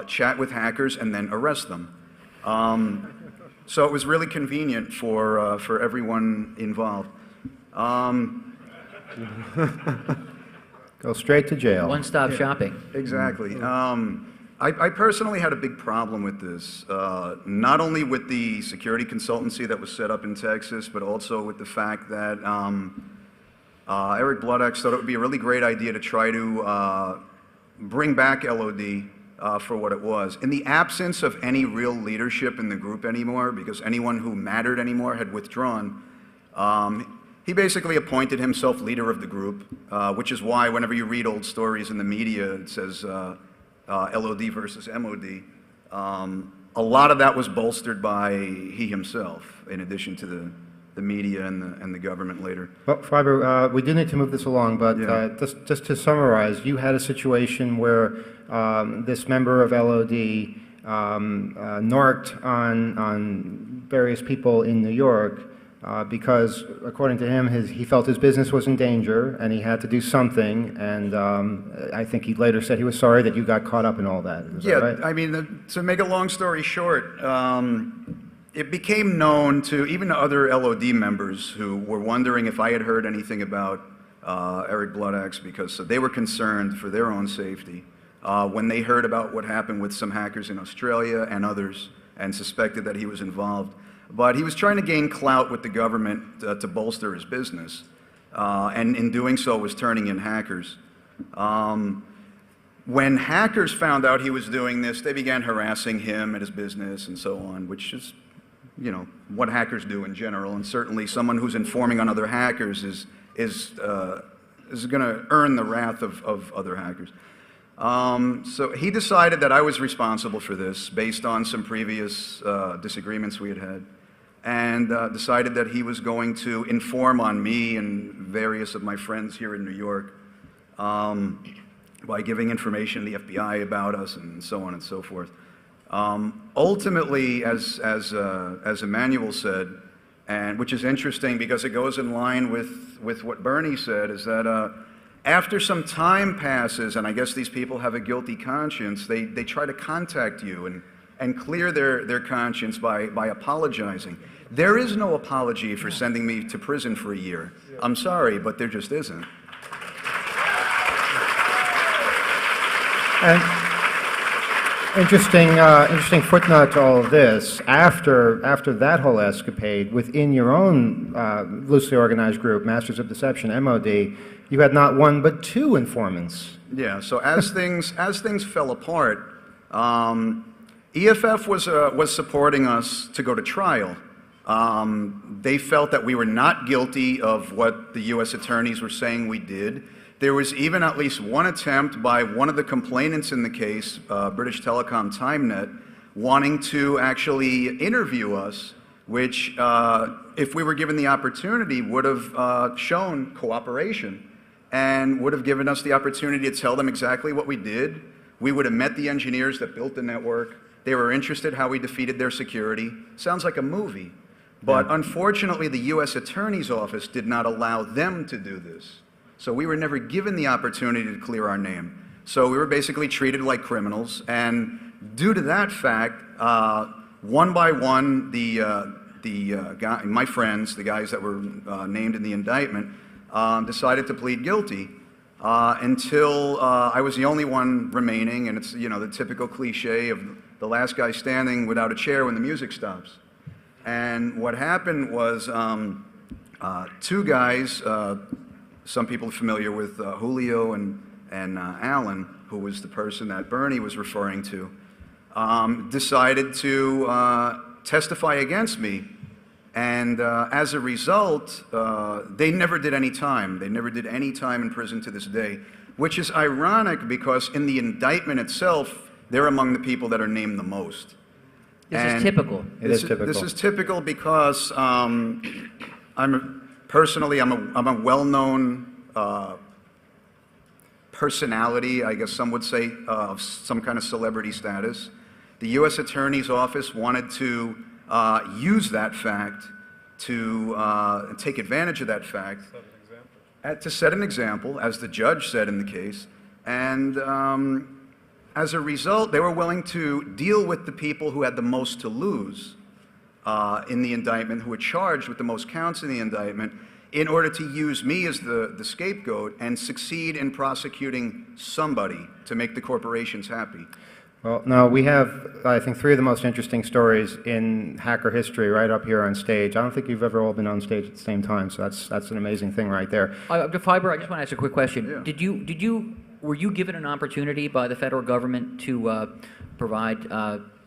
chat with hackers and then arrest them. So it was really convenient for everyone involved. Go straight to jail. One-stop shopping. Exactly. I personally had a big problem with this, not only with the security consultancy that was set up in Texas, but also with the fact that Eric Bloodaxe thought it would be a really great idea to try to bring back LOD for what it was. In the absence of any real leadership in the group anymore, because anyone who mattered anymore had withdrawn, he basically appointed himself leader of the group, which is why whenever you read old stories in the media, it says LOD versus MOD. A lot of that was bolstered by he himself, in addition to the media and the government later. Well, Fiber, we do need to move this along, but Yeah. just to summarize, you had a situation where this member of LOD narked on various people in New York because, according to him, he felt his business was in danger and he had to do something. And I think he later said he was sorry that you got caught up in all that. Is Yeah, that right? I mean, to make a long story short, it became known to even other LOD members who were wondering if I had heard anything about Eric Bloodaxe, because they were concerned for their own safety when they heard about what happened with some hackers in Australia and others and suspected that he was involved. But he was trying to gain clout with the government to bolster his business, and in doing so was turning in hackers. When hackers found out he was doing this, they began harassing him and his business and so on, which is, you know, what hackers do in general. And certainly someone who's informing on other hackers is going to earn the wrath of other hackers. So he decided that I was responsible for this based on some previous disagreements we had had, and decided that he was going to inform on me and various of my friends here in New York by giving information to the FBI about us and so on and so forth. Ultimately, as Emmanuel said, and which is interesting because it goes in line with what Bernie said, is that after some time passes, and I guess these people have a guilty conscience, they try to contact you and clear their conscience by apologizing. There is no apology for sending me to prison for a year. I'm sorry, but there just isn't. And interesting footnote to all of this. After that whole escapade, within your own loosely organized group, Masters of Deception (MOD), you had not one but two informants. Yeah. So as things fell apart, EFF was supporting us to go to trial. They felt that we were not guilty of what the U.S. attorneys were saying we did. There was even at least one attempt by one of the complainants in the case, British Telecom TimeNet, wanting to actually interview us, which, if we were given the opportunity, would have shown cooperation and would have given us the opportunity to tell them exactly what we did. We would have met the engineers that built the network. They were interested how we defeated their security. Sounds like a movie. But unfortunately, the U.S. Attorney's Office did not allow them to do this. So we were never given the opportunity to clear our name. So we were basically treated like criminals. And due to that fact, one by one, my friends, the guys that were named in the indictment, decided to plead guilty until I was the only one remaining. And it's, you know, the typical cliche of the last guy standing without a chair when the music stops. And what happened was two guys, some people are familiar with Julio and Alan, who was the person that Bernie was referring to, decided to testify against me. And as a result, they never did any time. They never did any time in prison to this day, which is ironic because in the indictment itself, they're among the people that are named the most. This is typical. It is typical. This is typical because personally, I'm a well-known personality, I guess some would say, of some kind of celebrity status. The U.S. Attorney's Office wanted to use that fact to take advantage of that fact, to set an example, as the judge said in the case, and as a result, they were willing to deal with the people who had the most to lose. in the indictment, who were charged with the most counts in the indictment, in order to use me as the scapegoat and succeed in prosecuting somebody to make the corporations happy. Well, no, we have, I think, three of the most interesting stories in hacker history right up here on stage. I don't think you've ever all been on stage at the same time, so that's an amazing thing right there. Fiber, I just want to ask a quick question. Yeah. Were you given an opportunity by the federal government to provide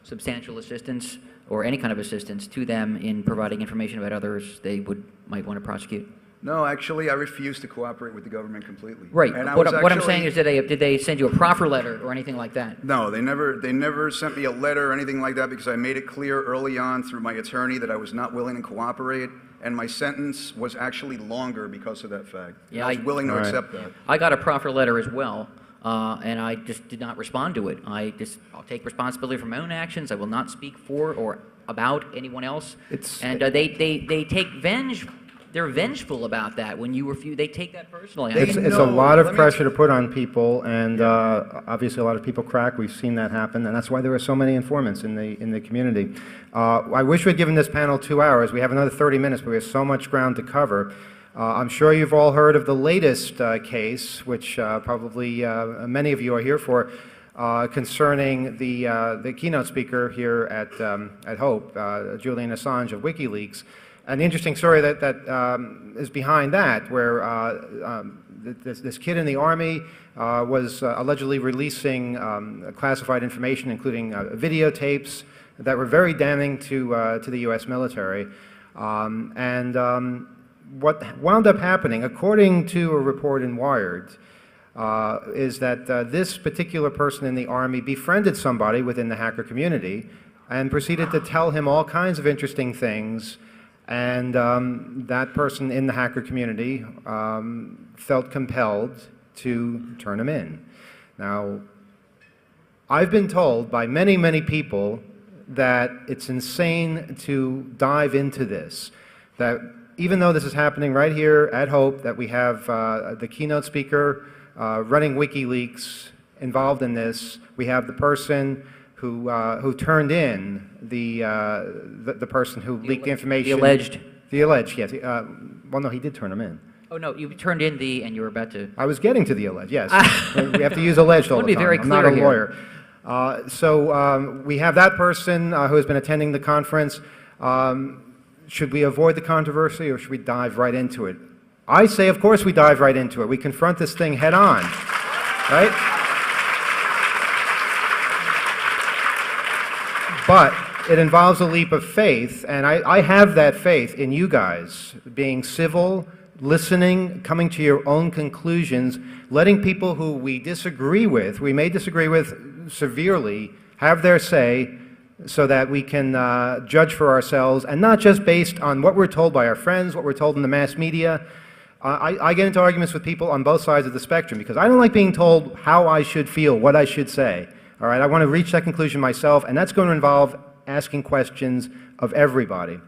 substantial assistance or any kind of assistance to them in providing information about others they might want to prosecute? No, actually, I refuse to cooperate with the government completely. Right. And I What was I'm actually- saying is, did they send you a proffer letter or anything like that? No, they never sent me a letter or anything like that, because I made it clear early on through my attorney that I was not willing to cooperate, and my sentence was actually longer because of that fact. Yeah, I was willing to All right. accept that. I got a proffer letter as well, and I just did not respond to it. I'll take responsibility for my own actions. I will not speak for or about anyone else. They take they're vengeful about that. When you refuse, they take that personally. It's a No, lot of let me pressure to put on people, and obviously a lot of people crack. We've seen that happen, and that's why there are so many informants in the community. I wish we'd given this panel 2 hours. We have another 30 minutes, but we have so much ground to cover. I'm sure you've all heard of the latest case, which probably many of you are here for, concerning the keynote speaker here at Hope, Julian Assange of WikiLeaks. And the interesting story that is behind that, where this kid in the Army was allegedly releasing classified information, including videotapes that were very damning to the U.S. military. What wound up happening, according to a report in Wired, is that this particular person in the Army befriended somebody within the hacker community and proceeded to tell him all kinds of interesting things. And that person in the hacker community felt compelled to turn him in. Now, I've been told by many, many people that it's insane to dive into this, that even though this is happening right here at Hope, that we have the keynote speaker running WikiLeaks involved in this, we have the person who turned in the person who leaked the information. The alleged. The alleged, yes. Well, no, he did turn him in. Oh, no, you turned in and you were about to... I was getting to the alleged, yes. We have to use alleged all the time. I want to be very I'm not a clear lawyer. So we have that person who has been attending the conference. Should we avoid the controversy, or should we dive right into it? I say, of course, we dive right into it. We confront this thing head on, right? But it involves a leap of faith, and I have that faith in you guys, being civil, listening, coming to your own conclusions, letting people who we may disagree with severely, have their say, so that we can judge for ourselves, and not just based on what we're told by our friends, what we're told in the mass media. I get into arguments with people on both sides of the spectrum because I don't like being told how I should feel, what I should say. All right, I want to reach that conclusion myself, and that's going to involve asking questions of everybody.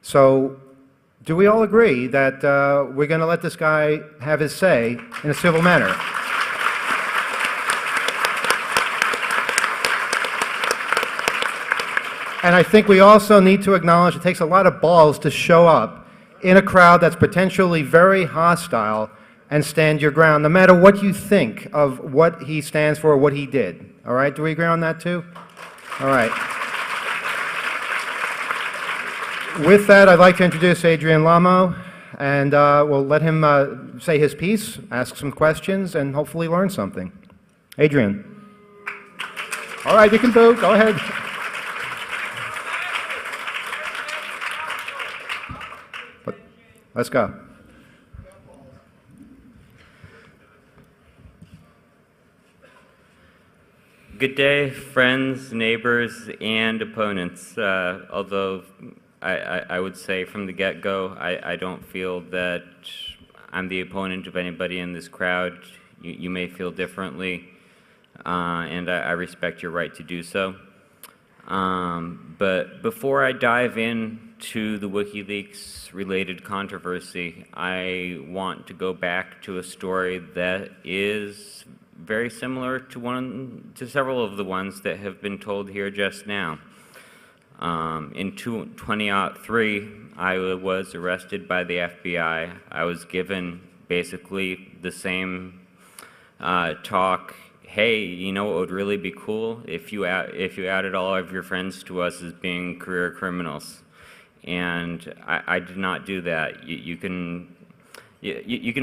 So, do we all agree that we're going to let this guy have his say in a civil manner? And I think we also need to acknowledge it takes a lot of balls to show up in a crowd that's potentially very hostile and stand your ground, no matter what you think of what he stands for or what he did. All right, do we agree on that too? All right. With that, I'd like to introduce Adrian Lamo, and we'll let him say his piece, ask some questions, and hopefully learn something. Adrian. All right, you can boo. Go ahead. Let's go. Good day, friends, neighbors, and opponents. Although I would say from the get-go, I don't feel that I'm the opponent of anybody in this crowd. You may feel differently, and I respect your right to do so. But before I dive into the WikiLeaks-related controversy, I want to go back to a story that is very similar to several of the ones that have been told here just now. In 2003, I was arrested by the FBI. I was given basically the same talk. Hey, you know what would really be cool if you added all of your friends to us as being career criminals, and I did not do that. You can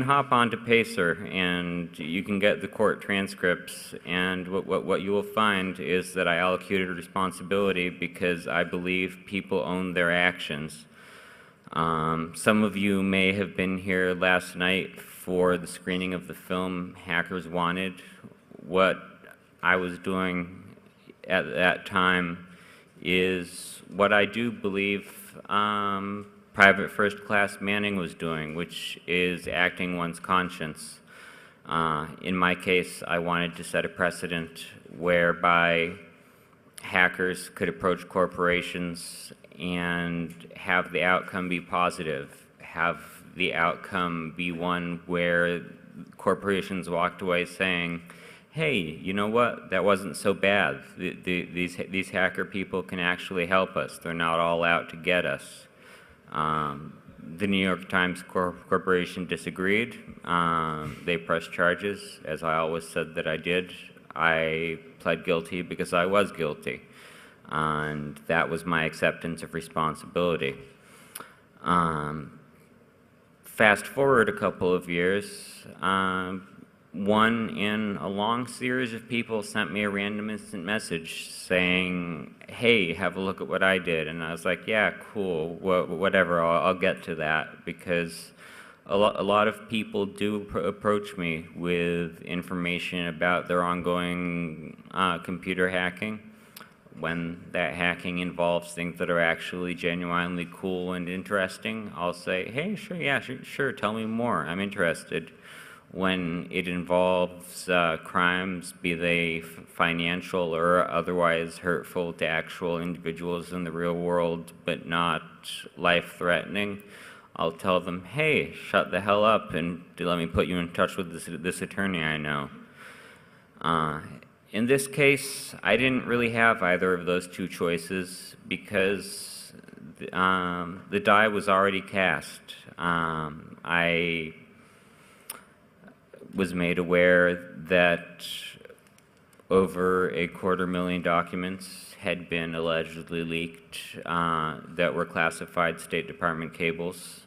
hop onto Pacer and you can get the court transcripts, and what you will find is that I allocated responsibility because I believe people own their actions. Some of you may have been here last night for the screening of the film Hackers Wanted. What I was doing at that time is what I do believe Private First Class Manning was doing, which is acting one's conscience. In my case, I wanted to set a precedent whereby hackers could approach corporations and have the outcome be positive, have the outcome be one where corporations walked away saying, hey, you know what, that wasn't so bad. These hacker people can actually help us. They're not all out to get us. The New York Times Corporation disagreed. They pressed charges, as I always said that I did. I pled guilty because I was guilty, and that was my acceptance of responsibility. Fast forward a couple of years, one in a long series of people sent me a random instant message saying, hey, have a look at what I did. And I was like, yeah, cool, whatever, I'll get to that, because a lot of people do approach me with information about their ongoing computer hacking. When that hacking involves things that are actually genuinely cool and interesting, I'll say, hey, sure, yeah, sure, tell me more, I'm interested. When it involves crimes, be they financial or otherwise hurtful to actual individuals in the real world, but not life-threatening, I'll tell them, hey, shut the hell up and let me put you in touch with this attorney I know. In this case, I didn't really have either of those two choices because the die was already cast. I was made aware that over 250,000 documents had been allegedly leaked that were classified State Department cables.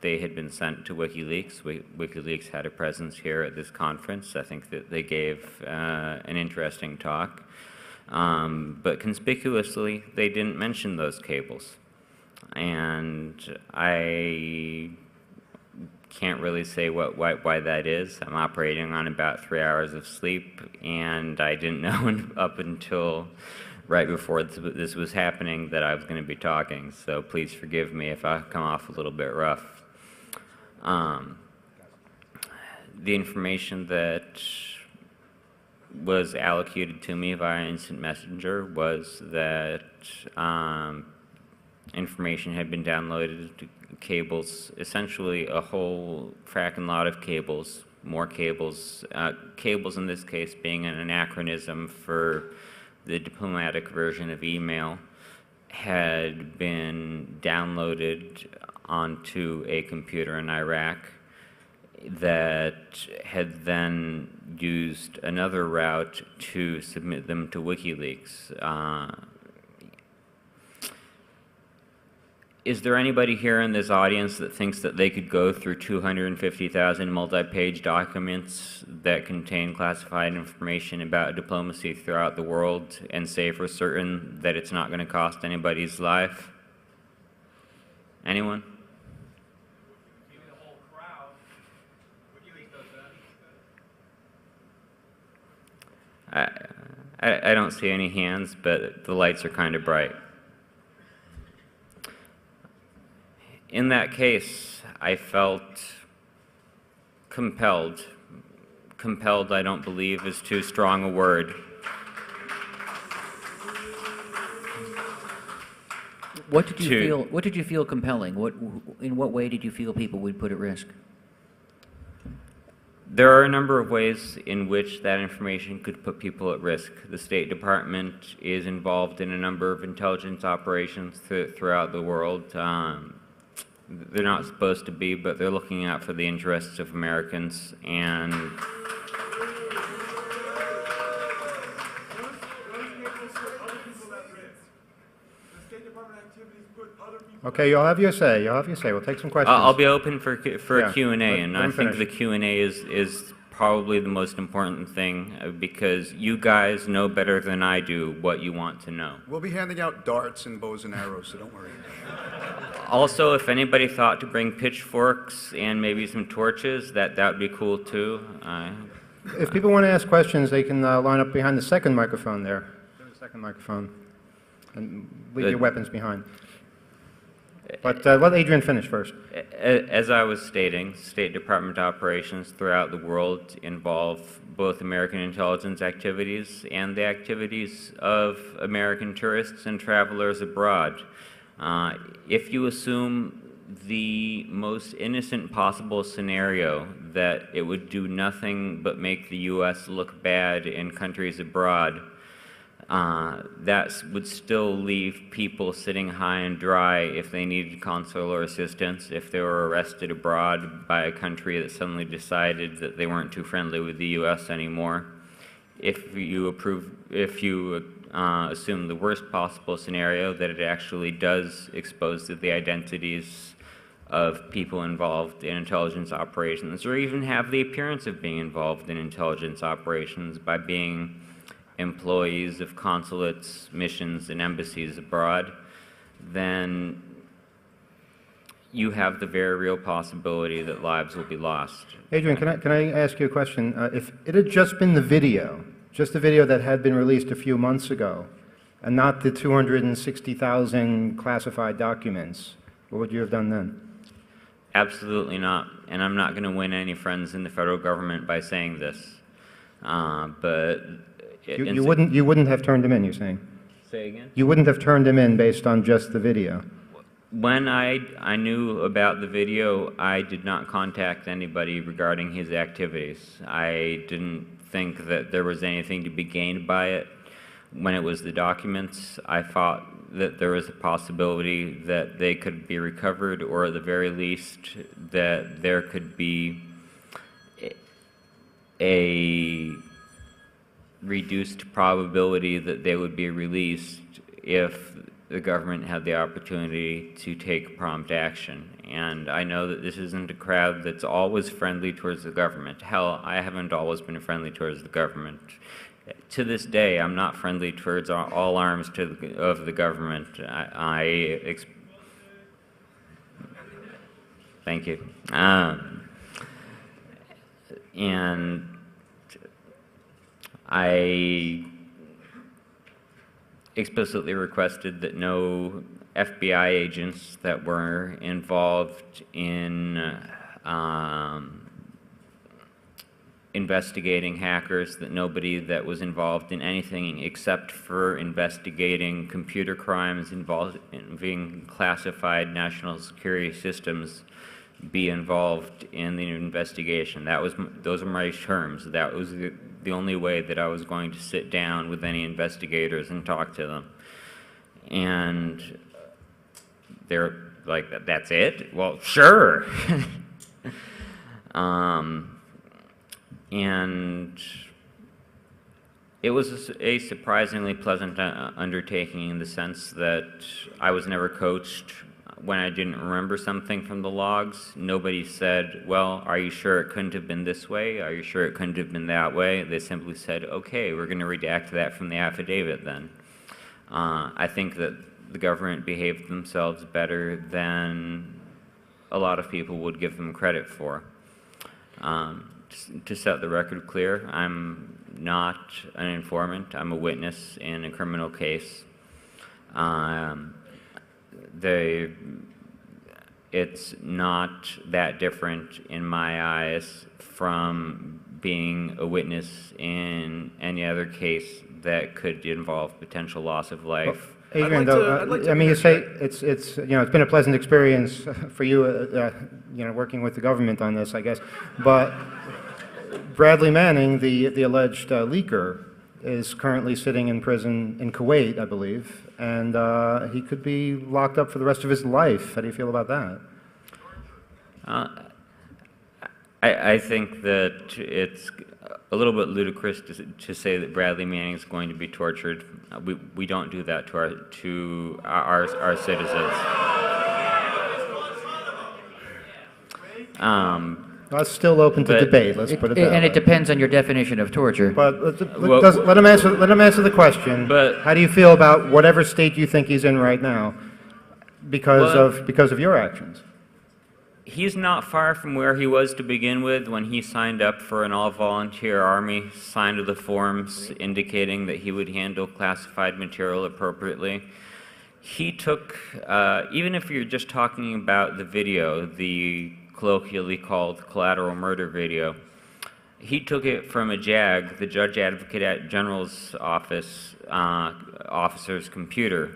They had been sent to WikiLeaks. WikiLeaks had a presence here at this conference. I think that they gave an interesting talk. But conspicuously, they didn't mention those cables. And I can't really say why that is. I'm operating on about 3 hours of sleep, and I didn't know up until right before this was happening that I was going to be talking, so please forgive me if I come off a little bit rough. The information that was allocated to me via instant messenger was that information had been downloaded to cables, essentially a whole fracking lot of cables, more cables, cables in this case being an anachronism for the diplomatic version of email, had been downloaded onto a computer in Iraq that had then used another route to submit them to WikiLeaks. Is there anybody here in this audience that thinks that they could go through 250,000 multi-page documents that contain classified information about diplomacy throughout the world and say for certain that it's not going to cost anybody's life? Anyone? Maybe the whole crowd. WikiLeaks does that. I don't see any hands, but the lights are kind of bright. In that case, I felt compelled. Compelled, I don't believe, is too strong a word. What did you feel? What did you feel compelling? In what way did you feel people would put at risk? There are a number of ways in which that information could put people at risk. The State Department is involved in a number of intelligence operations throughout the world. They're not supposed to be, but they're looking out for the interests of Americans. And Okay, you'll have your say. You'll have your say. We'll take some questions. I'll be open for Yeah, a Q&A, and let I him think finish. the Q&A is probably the most important thing because you guys know better than I do what you want to know. We'll be handing out darts and bows and arrows, so don't worry. Also, if anybody thought to bring pitchforks and maybe some torches, that would be cool too. If people want to ask questions, they can line up behind the second microphone there. The second microphone. And leave your weapons behind. But let Adrian finish first. As I was stating, State Department operations throughout the world involve both American intelligence activities and the activities of American tourists and travelers abroad. If you assume the most innocent possible scenario that it would do nothing but make the U.S. look bad in countries abroad, that would still leave people sitting high and dry if they needed consular assistance, if they were arrested abroad by a country that suddenly decided that they weren't too friendly with the U.S. anymore. If you assume the worst possible scenario, that it actually does expose to the identities of people involved in intelligence operations, or even have the appearance of being involved in intelligence operations by being employees of consulates, missions, and embassies abroad, then you have the very real possibility that lives will be lost. Adrian, can I ask you a question? If it had just been the video, just the video that had been released a few months ago, and not the 260,000 classified documents, what would you have done then? Absolutely not. And I'm not going to win any friends in the federal government by saying this. You wouldn't have turned him in, you're saying? Say again? You wouldn't have turned him in based on just the video? When I knew about the video, I did not contact anybody regarding his activities. I didn't think that there was anything to be gained by it. When it was the documents, I thought that there was a possibility that they could be recovered, or at the very least that there could be a reduced probability that they would be released if the government had the opportunity to take prompt action. And I know that this isn't a crowd that's always friendly towards the government. Hell, I haven't always been friendly towards the government. To this day, I'm not friendly towards all arms of the government. Thank you. And I explicitly requested that no FBI agents that were involved in investigating hackers, that nobody that was involved in anything except for investigating computer crimes involving classified national security systems be involved in the investigation. Those are my terms. That was the only way that I was going to sit down with any investigators and talk to them. And they're like, that's it? Well, sure. And it was a surprisingly pleasant undertaking in the sense that I was never coached when I didn't remember something from the logs. Nobody said, well, are you sure it couldn't have been this way? Are you sure it couldn't have been that way? They simply said, okay, we're going to redact that from the affidavit then. I think that the government behaved themselves better than a lot of people would give them credit for. To set the record clear, I'm not an informant. I'm a witness in a criminal case. It's not that different in my eyes from being a witness in any other case that could involve potential loss of life. Adrian, I mean, you say it's been a pleasant experience for you, working with the government on this, I guess. But Bradley Manning, the alleged leaker, is currently sitting in prison in Kuwait, I believe, and he could be locked up for the rest of his life. How do you feel about that? I think that it's a little bit ludicrous to say that Bradley Manning is going to be tortured. We don't do that to our citizens. That's still open to debate. Let's put it that way. And it depends on your definition of torture. But let him answer. Let him answer the question. But how do you feel about whatever state you think he's in right now, because of your actions? He's not far from where he was to begin with when he signed up for an all-volunteer army, signed the forms indicating that he would handle classified material appropriately. He took, even if you're just talking about the video, the colloquially called collateral murder video, he took it from a JAG, the Judge Advocate General's office, officer's computer.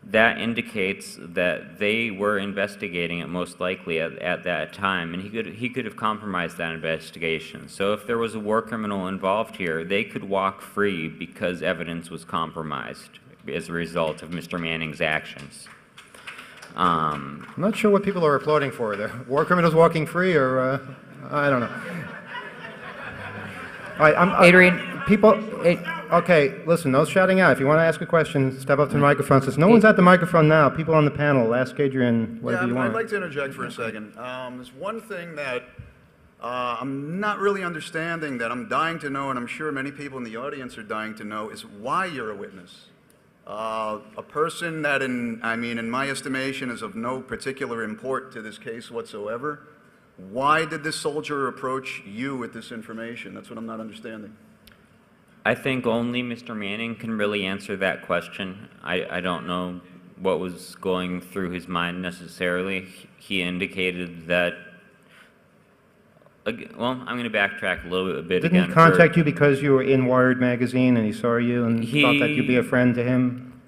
That indicates that they were investigating it most likely at that time, and he could have compromised that investigation. So if there was a war criminal involved here, they could walk free because evidence was compromised as a result of Mr. Manning's actions. I'm not sure what people are applauding for there. War criminals walking free, or I don't know. All right, Adrian, people. Okay, listen, no shouting out. If you want to ask a question, step up to the microphone. Since no one's at the microphone now, people on the panel, ask Adrian whatever you want. I'd like to interject for a second. There's one thing that I'm not really understanding that I'm dying to know, and I'm sure many people in the audience are dying to know, is why you're a witness. A person that, in my estimation, is of no particular import to this case whatsoever. Why did this soldier approach you with this information? That's what I'm not understanding. I think only Mr. Manning can really answer that question. I don't know what was going through his mind necessarily. He indicated that, well, I'm going to backtrack a little bit again. Didn't he contact you because you were in Wired magazine and he saw you and thought that you'd be a friend to him?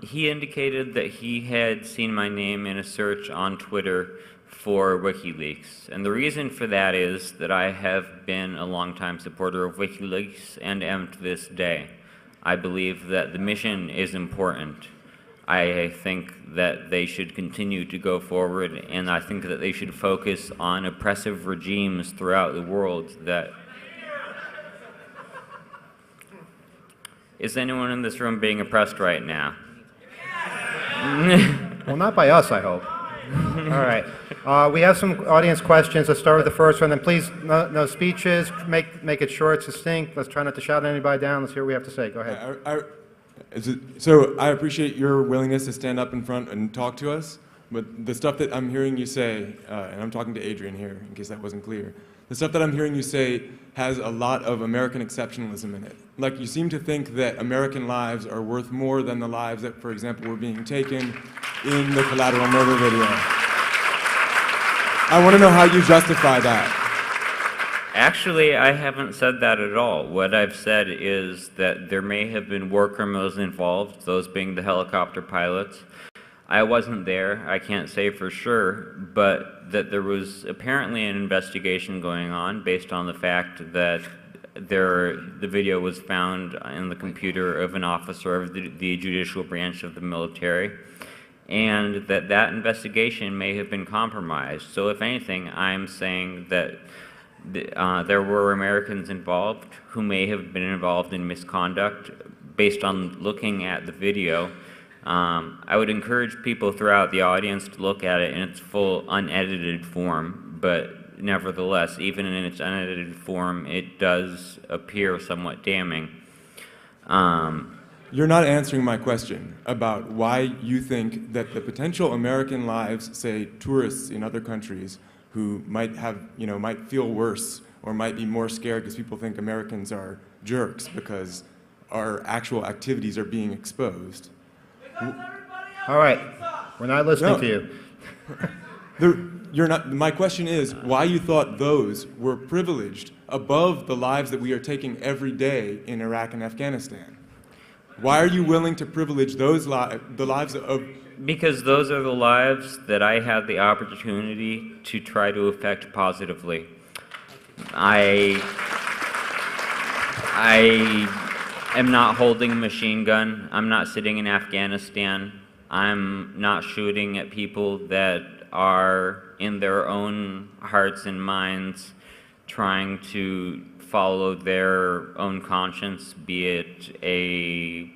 He indicated that he had seen my name in a search on Twitter for WikiLeaks. And the reason for that is that I have been a longtime supporter of WikiLeaks and am to this day. I believe that the mission is important. I think that they should continue to go forward, and I think that they should focus on oppressive regimes throughout the world that... Is anyone in this room being oppressed right now? Well, not by us, I hope. All right. We have some audience questions. Let's start with the first one. Then please, no speeches. Make it short, succinct. Let's try not to shout anybody down. Let's hear what we have to say. Go ahead. So I appreciate your willingness to stand up in front and talk to us. But the stuff that I'm hearing you say, and I'm talking to Adrian here, in case that wasn't clear, the stuff that I'm hearing you say has a lot of American exceptionalism in it. Like, you seem to think that American lives are worth more than the lives that, for example, were being taken in the collateral murder video. I want to know how you justify that. Actually, I haven't said that at all. What I've said is that there may have been war criminals involved, those being the helicopter pilots. I wasn't there, I can't say for sure, but that there was apparently an investigation going on based on the fact that the video was found in the computer of an officer of the judicial branch of the military, and that investigation may have been compromised. So if anything, I'm saying that there were Americans involved who may have been involved in misconduct based on looking at the video. I would encourage people throughout the audience to look at it in its full unedited form, but nevertheless, even in its unedited form, it does appear somewhat damning. You're not answering my question about why you think that the potential American lives, say tourists in other countries who might have, might feel worse or might be more scared because people think Americans are jerks because our actual activities are being exposed. All right, we're not listening to you. You're not. My question is why you thought those were privileged above the lives that we are taking every day in Iraq and Afghanistan. Why are you willing to privilege those the lives of? Because those are the lives that I had the opportunity to try to affect positively. I am not holding a machine gun. I'm not sitting in Afghanistan. I'm not shooting at people that are in their own hearts and minds trying to follow their own conscience, be it a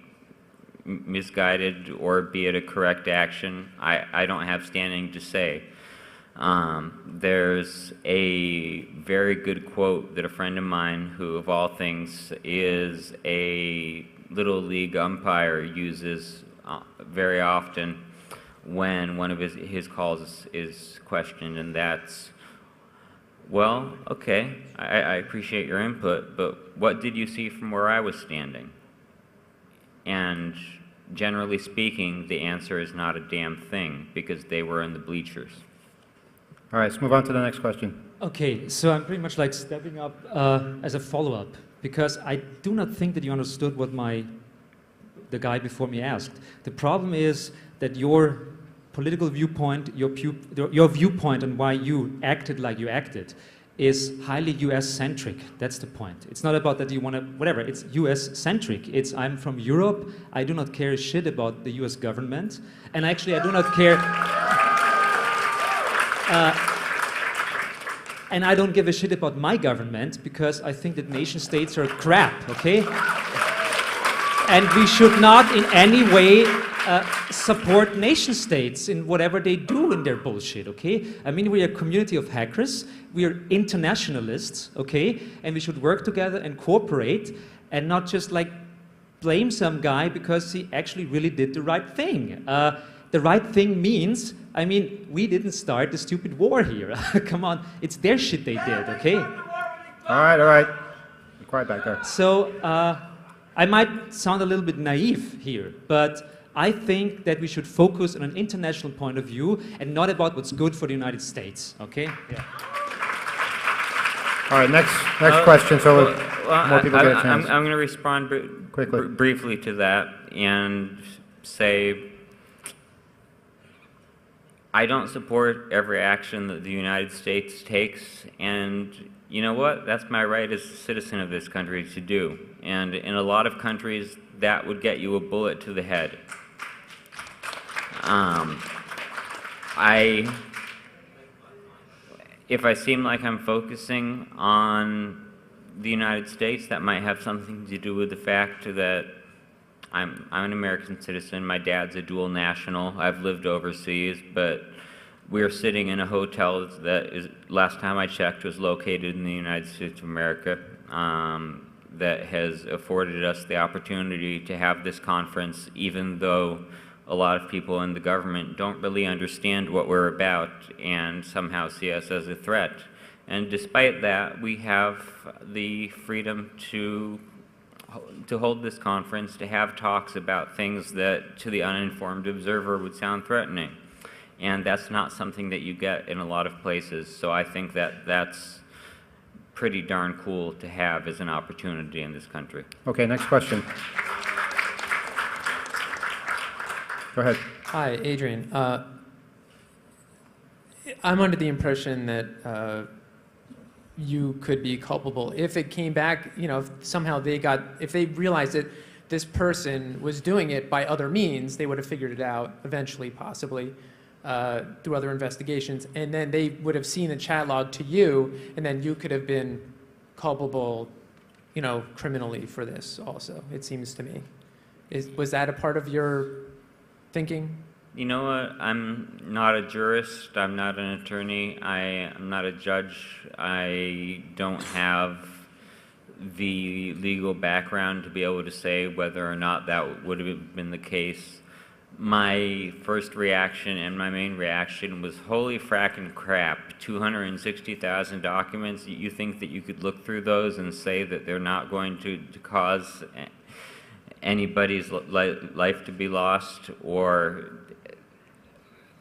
misguided or be it a correct action. I don't have standing to say. There's a very good quote that a friend of mine, who of all things is a Little League umpire, uses very often when one of his calls is questioned, and that's, well, okay, I appreciate your input, but what did you see from where I was standing? And generally speaking, the answer is not a damn thing, because they were in the bleachers. All right, let's move on to the next question. Okay, so I'm pretty much like stepping up as a follow-up, because I do not think that you understood what the guy before me asked. The problem is that your political viewpoint, your viewpoint on why you acted like you acted is highly US-centric. That's the point. It's not about that you want to, whatever, it's US-centric. It's, I'm from Europe, I do not care shit about the US government, and actually I do not care, and I don't give a shit about my government because I think that nation states are crap, okay? And we should not in any way support nation states in whatever they do in their bullshit, okay? I mean, we are a community of hackers, we are internationalists, okay? And we should work together and cooperate and not just like blame some guy because he actually really did the right thing. The right thing means, I mean, we didn't start the stupid war here. Come on, it's their shit they did, okay? All right. Be quiet back there. So, I might sound a little bit naive here, but I think that we should focus on an international point of view and not about what's good for the United States, okay? Yeah. All right, next question, so more people get a chance. I'm going to respond Quickly. briefly to that and say I don't support every action that the United States takes, and you know what? That's my right as a citizen of this country to do. And in a lot of countries, that would get you a bullet to the head. If I seem like I'm focusing on the United States, that might have something to do with the fact that I'm an American citizen. My dad's a dual national. I've lived overseas, but we're sitting in a hotel that is, last time I checked, was located in the United States of America, that has afforded us the opportunity to have this conference, even though a lot of people in the government don't really understand what we're about and somehow see us as a threat. And despite that, we have the freedom to hold this conference, to have talks about things that to the uninformed observer would sound threatening. And that's not something that you get in a lot of places. So I think that that's pretty darn cool to have as an opportunity in this country. Okay, next question. Go ahead. Hi, Adrian. I'm under the impression that you could be culpable if it came back, you know, if somehow if they realized that this person was doing it by other means, they would have figured it out eventually, possibly, through other investigations, and then they would have seen a chat log to you, and then you could have been culpable, you know, criminally for this also, it seems to me. Was that a part of your thinking? You know what? I'm not a jurist. I'm not an attorney. I'm not a judge. I don't have the legal background to be able to say whether or not that would have been the case. My first reaction and my main reaction was, holy frackin' crap, 260,000 documents. You think that you could look through those and say that they're not going to cause anybody's life to be lost, or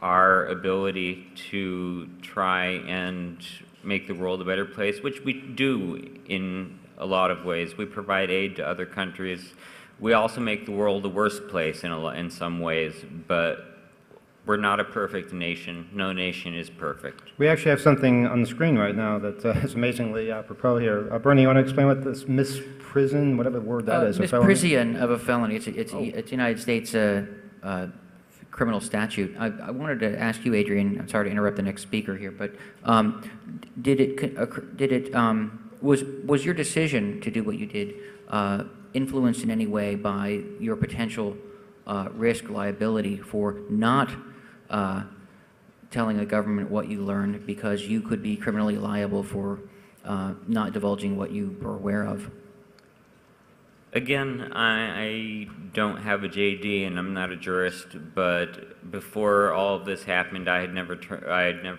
our ability to try and make the world a better place, which we do in a lot of ways. We provide aid to other countries. We also make the world a worse place in some ways, but we're not a perfect nation. No nation is perfect. We actually have something on the screen right now that is amazingly apropos here. Bernie, you want to explain what this misprison, whatever word that is? a felony? Misprision of a felony. It's United States criminal statute. I wanted to ask you, Adrian. I'm sorry to interrupt the next speaker here, but was your decision to do what you did influenced in any way by your potential risk liability for not telling the government what you learned because you could be criminally liable for not divulging what you were aware of? Again, I don't have a JD and I'm not a jurist, but before all of this happened, I had never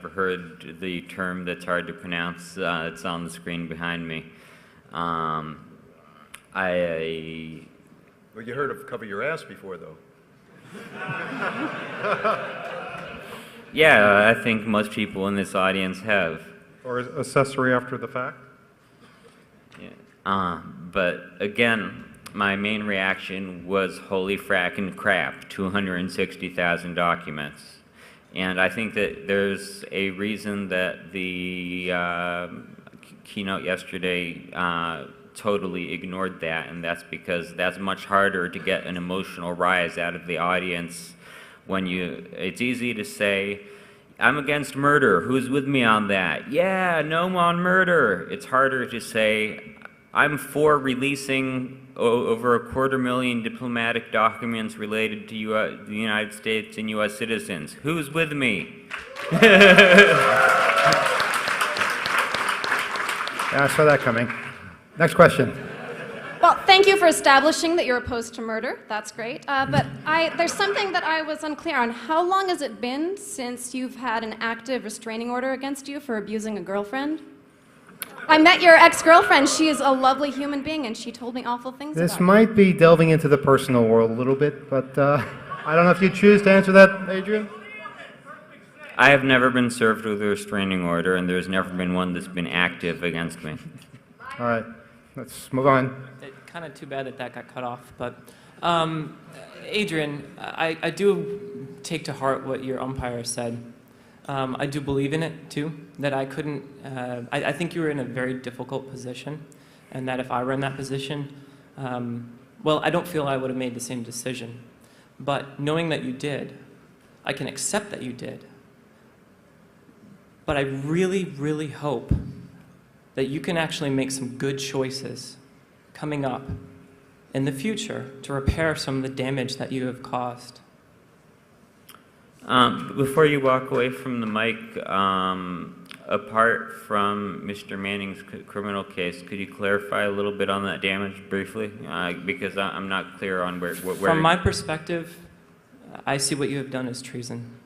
heard the term that's hard to pronounce. It's on the screen behind me. Well, you heard of cover your ass before, though. Yeah, I think most people in this audience have. Or accessory after the fact? Yeah. But again, my main reaction was holy frackin' crap, 260,000 documents. And I think that there's a reason that the keynote yesterday totally ignored that, and that's because that's much harder to get an emotional rise out of the audience when it's easy to say, I'm against murder, who's with me on that? Yeah, no on murder. It's harder to say, I'm for releasing over 250,000 diplomatic documents related to the United States and U.S. citizens. Who's with me? Yeah, I saw that coming. Next question. Well, thank you for establishing that you're opposed to murder. That's great. But there's something that I was unclear on. How long has it been since you've had an active restraining order against you for abusing a girlfriend? I met your ex-girlfriend. She is a lovely human being, and she told me awful things about This you. might be delving into the personal world a little bit, but I don't know if you choose to answer that, Adrian? I have never been served with a restraining order, and there's never been one that's been active against me. All right, let's move on. Kind of too bad that got cut off, but Adrian, I do take to heart what your umpire said. I do believe in it too, that I couldn't, I think you were in a very difficult position, and that if I were in that position, well, I don't feel I would have made the same decision. But knowing that you did, I can accept that you did. But I really, really hope that you can actually make some good choices coming up in the future to repair some of the damage that you have caused. Before you walk away from the mic, apart from Mr. Manning's criminal case, could you clarify a little bit on that damage briefly? Because I'm not clear on where... From my perspective, I see what you have done as treason.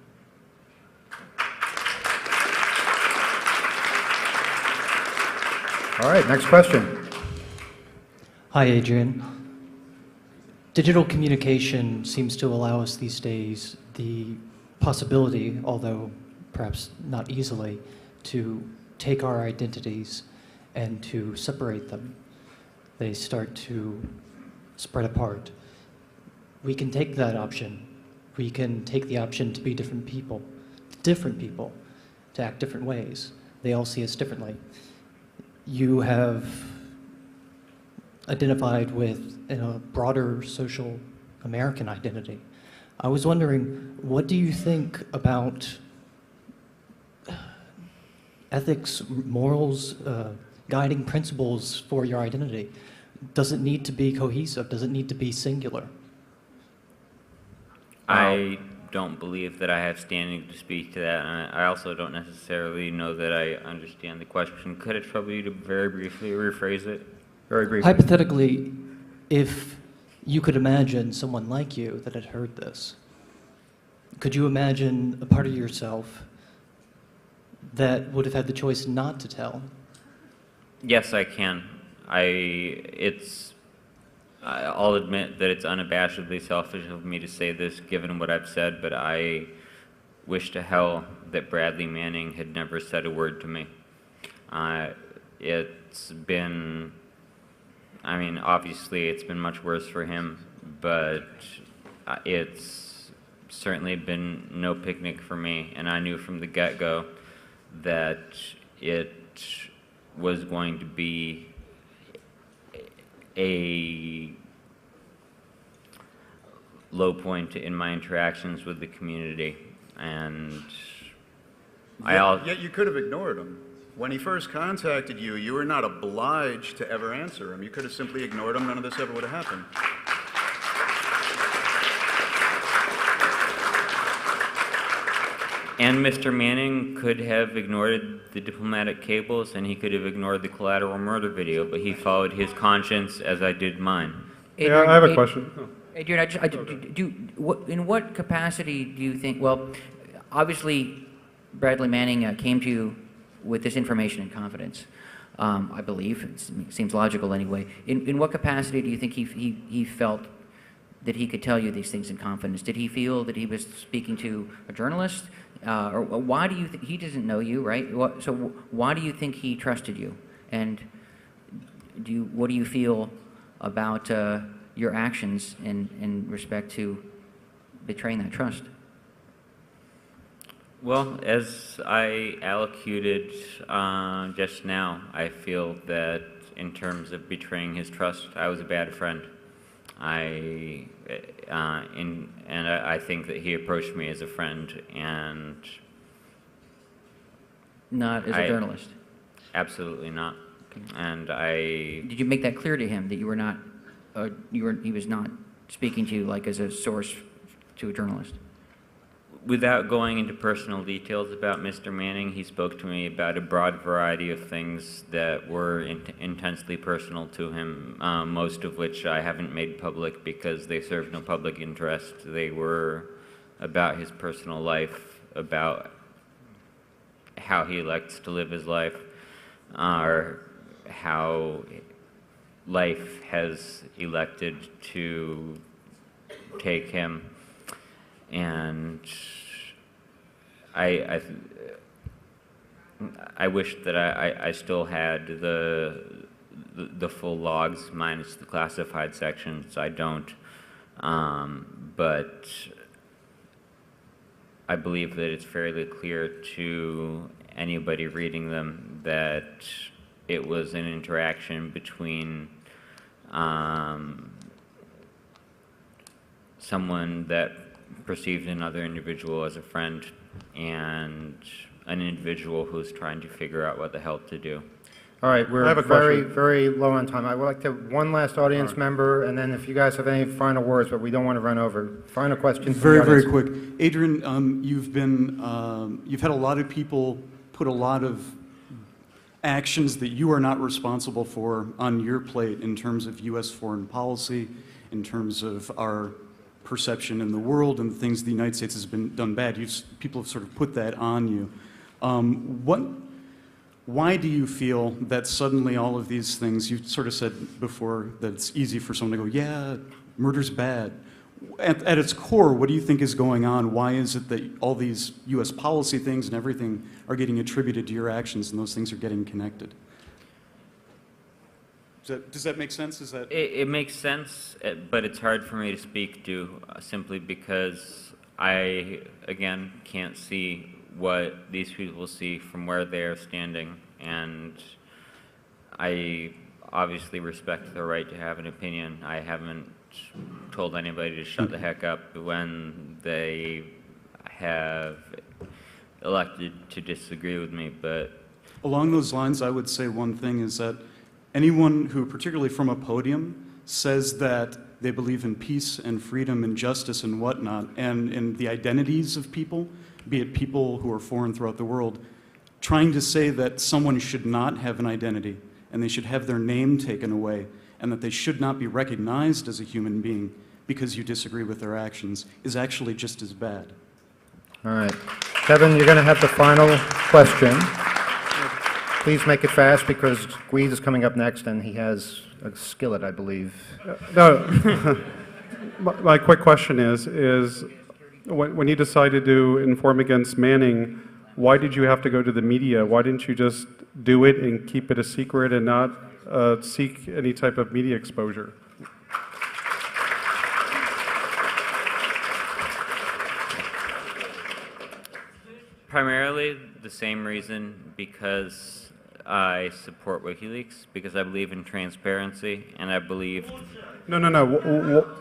All right, next question. Hi, Adrian. Digital communication seems to allow us these days the possibility, although perhaps not easily, to take our identities and to separate them. They start to spread apart. We can take that option. We can take the option to be different people, to act different ways. They all see us differently. You have identified with a broader social American identity. I was wondering, what do you think about ethics, morals, guiding principles for your identity? Does it need to be cohesive? Does it need to be singular? I don't believe that I have standing to speak to that, and I also don't necessarily know that I understand the question. Could I trouble you to very briefly rephrase it? Very briefly. Hypothetically, if you could imagine someone like you that had heard this, could you imagine a part of yourself that would have had the choice not to tell? Yes, I can. I'll admit that it's unabashedly selfish of me to say this, given what I've said, but I wish to hell that Bradley Manning had never said a word to me. It's been, I mean, obviously it's been much worse for him, but it's certainly been no picnic for me, and I knew from the get-go that it was going to be a low point in my interactions with the community, and Yet you could have ignored him. When he first contacted you, you were not obliged to ever answer him. You could have simply ignored him. None of this ever would have happened. And Mr. Manning could have ignored the diplomatic cables, and he could have ignored the collateral murder video, but he followed his conscience as I did mine. Yeah, I have a question. Adrian, in what capacity do you think, well, obviously Bradley Manning came to you with this information in confidence, I believe. It seems logical anyway. In what capacity do you think he felt that he could tell you these things in confidence? Did he feel that he was speaking to a journalist? Or why do you think, he doesn't know you, right? So why do you think he trusted you? And what do you feel about your actions in respect to betraying that trust? Well, as I allocated just now, I feel that in terms of betraying his trust, I was a bad friend. I think that he approached me as a friend, and not as a journalist. Absolutely not. And did you make that clear to him that you were not, he was not speaking to you like as a source to a journalist? Without going into personal details about Mr. Manning, he spoke to me about a broad variety of things that were intensely personal to him, most of which I haven't made public because they served no public interest. They were about his personal life, about how he elects to live his life, or how life has elected to take him. And I wish that I still had the full logs minus the classified sections. I don't, but I believe that it's fairly clear to anybody reading them that it was an interaction between someone that perceived another individual as a friend and an individual who's trying to figure out what the hell to do. All right, I we're have a very, question. very low on time. I would like to have one last audience member, and then if you guys have any final words, but we don't want to run over. Final question from the Very, very audience. quick. Adrian, you've had a lot of people put a lot of actions that you are not responsible for on your plate in terms of U.S. foreign policy, in terms of our perception in the world and the things the United States has been done bad. People have sort of put that on you. Why do you feel that suddenly all of these things, you sort of said before that it's easy for someone to go, yeah, murder's bad. At its core, what do you think is going on? Why is it that all these U.S. policy things and everything are getting attributed to your actions and those things are getting connected? Does that make sense? Is that It makes sense, but it's hard for me to speak to simply because I, again, can't see what these people see from where they are standing, and I obviously respect their right to have an opinion. I haven't told anybody to shut the heck up when they have elected to disagree with me, but along those lines, I would say one thing is that anyone who, particularly from a podium, says that they believe in peace and freedom and justice and whatnot, and in the identities of people, be it people who are foreign throughout the world, trying to say that someone should not have an identity and they should have their name taken away and that they should not be recognized as a human being because you disagree with their actions is actually just as bad. All right. Kevin, you're going to have the final question. Please make it fast because Weve is coming up next and he has a skillet, I believe. No. My quick question is when you decided to inform against Manning, why did you have to go to the media? Why didn't you just do it and keep it a secret and not seek any type of media exposure? Primarily the same reason, because I support WikiLeaks, because I believe in transparency, and I believe... No, no, no.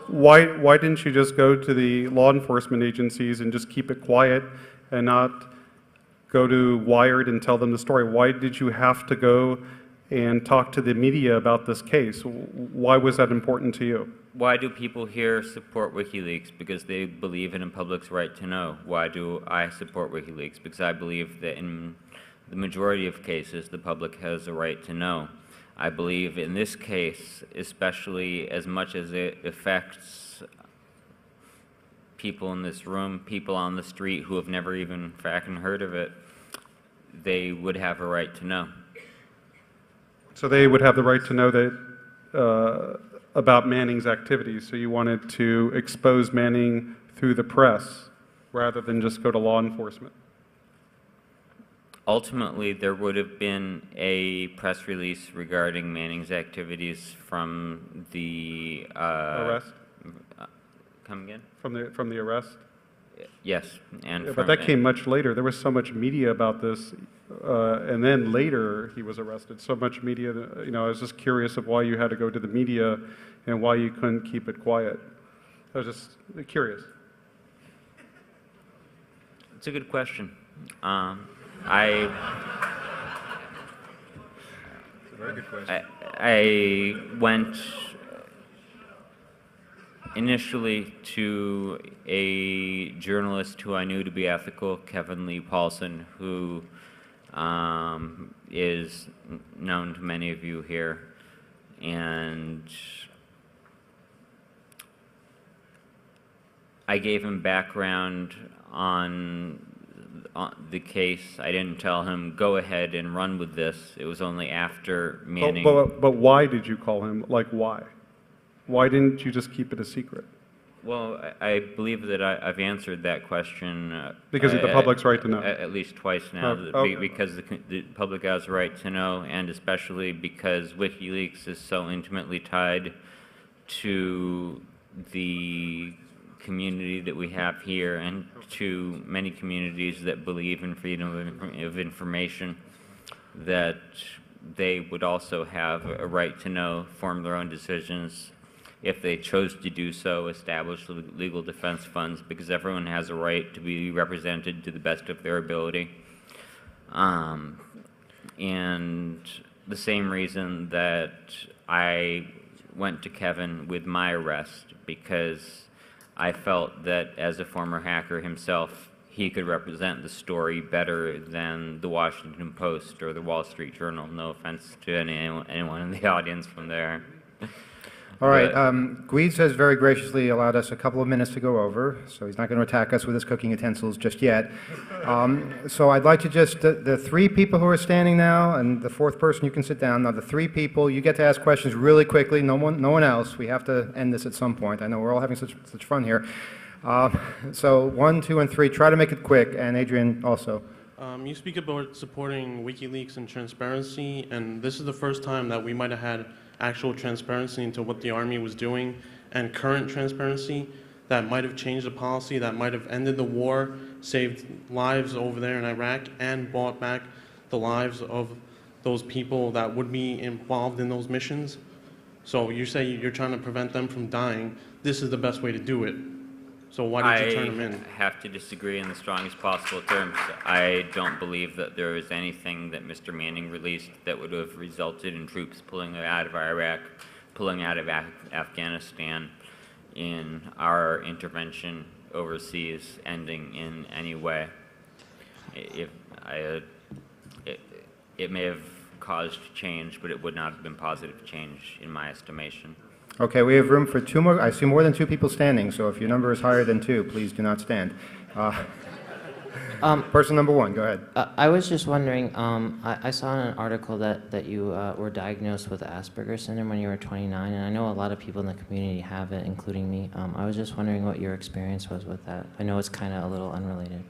Why didn't you just go to the law enforcement agencies and just keep it quiet and not go to Wired and tell them the story? Why did you have to go and talk to the media about this case? Why was that important to you? Why do people here support WikiLeaks? Because they believe in the public's right to know. Why do I support WikiLeaks? Because I believe that in the majority of cases, the public has a right to know. I believe in this case, especially as much as it affects people in this room, people on the street who have never even fucking heard of it, they would have a right to know. So they would have the right to know that about Manning's activities, so you wanted to expose Manning through the press rather than just go to law enforcement. Ultimately, there would have been a press release regarding Manning's activities from the... arrest? Come again? From the arrest? Yes. And but that came much later. There was so much media about this, and then later he was arrested. So much media, that, I was just curious of why you had to go to the media and why you couldn't keep it quiet. I was just curious. It's a good question. It's a very good question. I went initially to a journalist who I knew to be ethical, Kevin Lee Paulson, who is known to many of you here, and I gave him background on the case. I didn't tell him, go ahead and run with this. It was only after Manning... But why did you call him? Like, why? Why didn't you just keep it a secret? Well, I believe that I've answered that question. Because of the public's right to know. At least twice now. Because the public has a right to know, and especially because WikiLeaks is so intimately tied to the community that we have here and to many communities that believe in freedom of information, that they would also have a right to know, form their own decisions, if they chose to do so, establish legal defense funds, because everyone has a right to be represented to the best of their ability. And the same reason that I went to Kevin with my arrest, because I felt that as a former hacker himself, he could represent the story better than the Washington Post or the Wall Street Journal. No offense to anyone in the audience from there. All right, Guiz has very graciously allowed us a couple of minutes to go over, so he's not going to attack us with his cooking utensils just yet. So I'd like to just, the three people who are standing now, and the fourth person, you can sit down. Now, the three people, you get to ask questions really quickly, no one else. We have to end this at some point. I know we're all having such fun here. So 1, 2, and 3, try to make it quick, and Adrian also. You speak about supporting WikiLeaks and transparency, and this is the first time that we might have had actual transparency into what the Army was doing, and current transparency that might have changed the policy, that might have ended the war, saved lives over there in Iraq, and brought back the lives of those people that would be involved in those missions. So you say you're trying to prevent them from dying. This is the best way to do it. So why did you turn them in? I have to disagree in the strongest possible terms. I don't believe that there is anything that Mr. Manning released that would have resulted in troops pulling out of Iraq, pulling out of Afghanistan, in our intervention overseas ending in any way. It may have caused change, but it would not have been positive change in my estimation. Okay, we have room for 2 more. I see more than 2 people standing, so if your number is higher than 2, please do not stand. Person number 1, go ahead. I was just wondering, I saw in an article that you were diagnosed with Asperger's syndrome when you were 29, and I know a lot of people in the community have it, including me. I was just wondering what your experience was with that. I know it's kind of a little unrelated.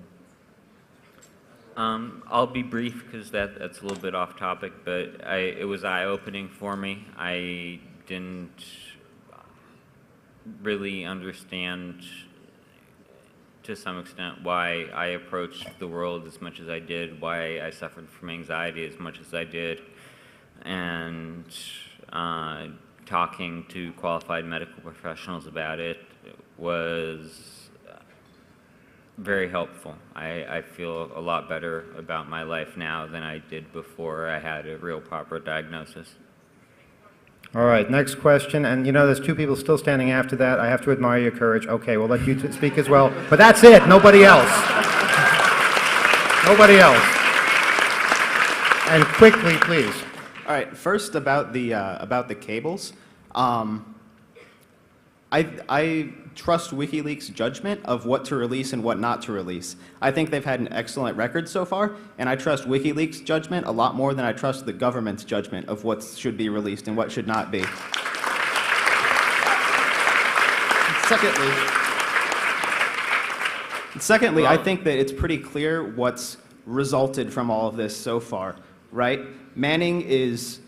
I'll be brief because that's a little bit off topic, but it was eye-opening for me. I didn't really understand to some extent, why I approached the world as much as I did, why I suffered from anxiety as much as I did, and talking to qualified medical professionals about it was very helpful. I feel a lot better about my life now than I did before I had a real proper diagnosis. All right, next question. And you know, there's two people still standing after that. I have to admire your courage. Okay, we'll let you speak as well. But that's it, nobody else. Nobody else. And quickly, please. All right, first about the cables. I trust WikiLeaks' judgment of what to release and what not to release. I think they've had an excellent record so far, and I trust WikiLeaks' judgment a lot more than I trust the government's judgment of what should be released and what should not be. Secondly, I think that it's pretty clear what's resulted from all of this so far, right? Manning is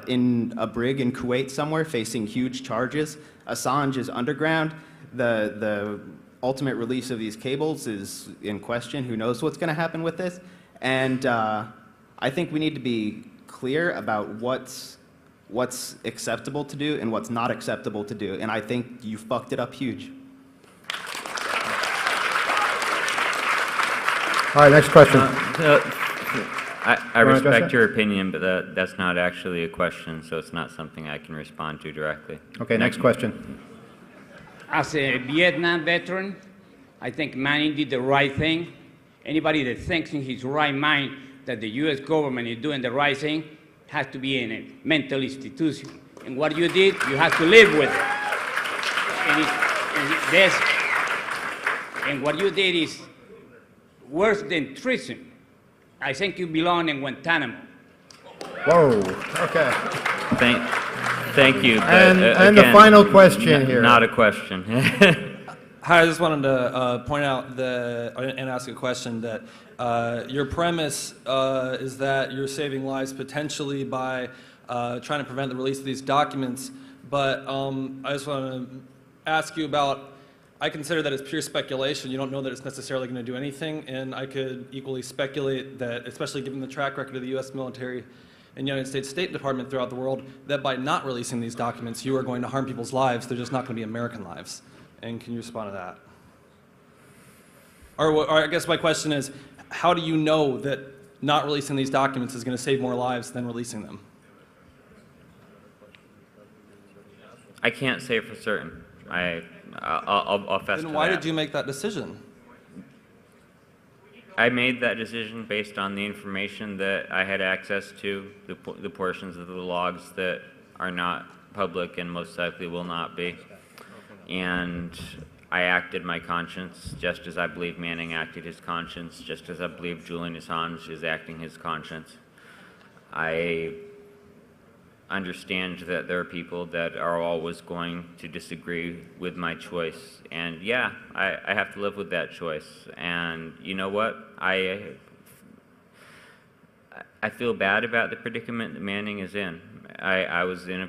in a brig in Kuwait somewhere facing huge charges. Assange is underground. The ultimate release of these cables is in question. Who knows what's going to happen with this? And I think we need to be clear about what's acceptable to do and what's not acceptable to do. And I think you fucked it up huge. All right, next question. I respect your opinion, but that's not actually a question, so it's not something I can respond to directly. Okay, next question. As a Vietnam veteran, I think Manning did the right thing. Anybody that thinks in his right mind that the U.S. government is doing the right thing has to be in a mental institution. And what you did, you have to live with it. And what you did is worse than treason. I think you belong in Guantanamo. Whoa, okay. Thank you. But, and again, the final question here. Not a question. Hi, I just wanted to point out and ask a question that your premise is that you're saving lives potentially by trying to prevent the release of these documents, but I just want to ask you about, I consider that it's pure speculation. You don't know that it's necessarily going to do anything, and I could equally speculate that, especially given the track record of the U.S. military and United States State Department throughout the world, that by not releasing these documents, you are going to harm people's lives. They're just not going to be American lives. And can you respond to that? Or I guess my question is, how do you know that not releasing these documents is going to save more lives than releasing them? I can't say for certain. I'll fess to that. Then why did you make that decision? I made that decision based on the information that I had access to, the portions of the logs that are not public and most likely will not be. And I acted my conscience just as I believe Manning acted his conscience, just as I believe Julian Assange is acting his conscience. I understand that there are people that are always going to disagree with my choice, and yeah, I have to live with that choice. And you know what? I feel bad about the predicament that Manning is in. I was in a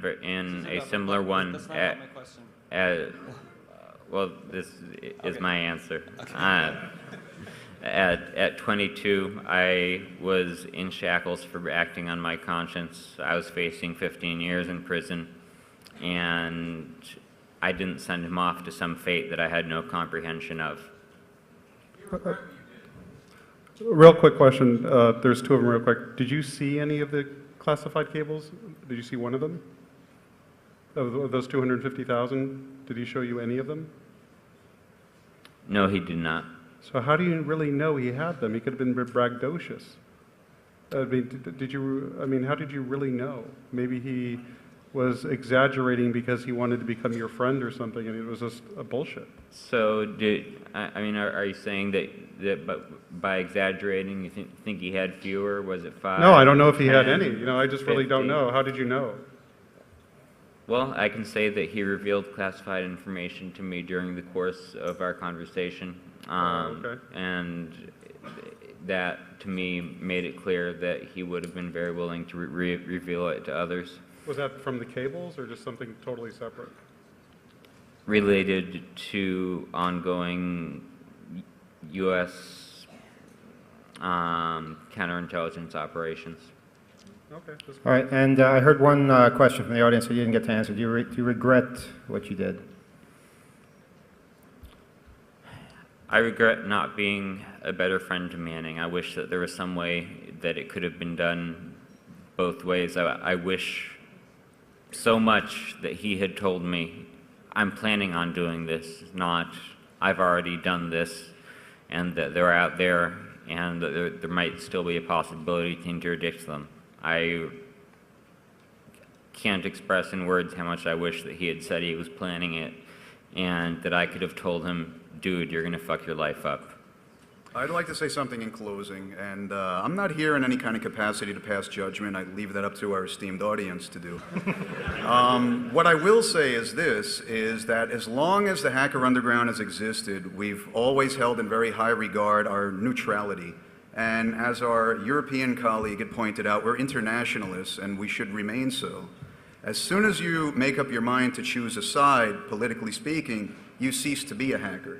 similar one. That's not my question. Well, this is my answer. At 22, I was in shackles for acting on my conscience. I was facing 15 years in prison, and I didn't send him off to some fate that I had no comprehension of. Real quick question. There's two of them real quick. Did you see any of the classified cables? Did you see one of them? Of those 250,000, did he show you any of them? No, he did not. So how do you really know he had them? He could have been braggadocious. I mean, how did you really know? Maybe he was exaggerating because he wanted to become your friend or something, and it was just a bullshit. So, are you saying that by exaggerating, you think he had fewer? Was it 5? No, I don't know if he had 10, any. You know, I just really 50? don't know. How did you know? Well, I can say that he revealed classified information to me during the course of our conversation. Okay. And that, to me, made it clear that he would have been very willing to reveal it to others. Was that from the cables or just something totally separate? Related to ongoing U.S. Counterintelligence operations. Okay. All right, and I heard one question from the audience that you didn't get to answer. Do you regret what you did? I regret not being a better friend to Manning. I wish that there was some way that it could have been done both ways. I wish so much that he had told me, I'm planning on doing this, not I've already done this, and that they're out there, and that there might still be a possibility to interdict them. I can't express in words how much I wish that he had said he was planning it, and that I could have told him, dude, you're going to fuck your life up. I'd like to say something in closing, and I'm not here in any kind of capacity to pass judgment. I leave that up to our esteemed audience to do. What I will say is this, is that as long as the Hacker Underground has existed, we've always held in very high regard our neutrality. And as our European colleague had pointed out, we're internationalists, and we should remain so. As soon as you make up your mind to choose a side, politically speaking, you cease to be a hacker.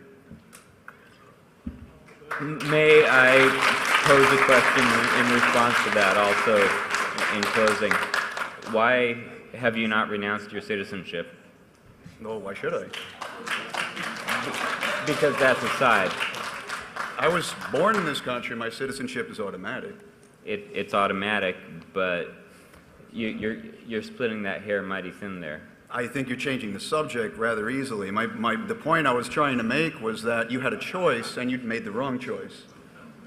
May I pose a question in response to that also in closing? Why have you not renounced your citizenship? No, why should I? Because that's a side. I was born in this country. My citizenship is automatic. It's automatic, but you're splitting that hair mighty thin there. I think you're changing the subject rather easily. The point I was trying to make was that you had a choice and you made the wrong choice.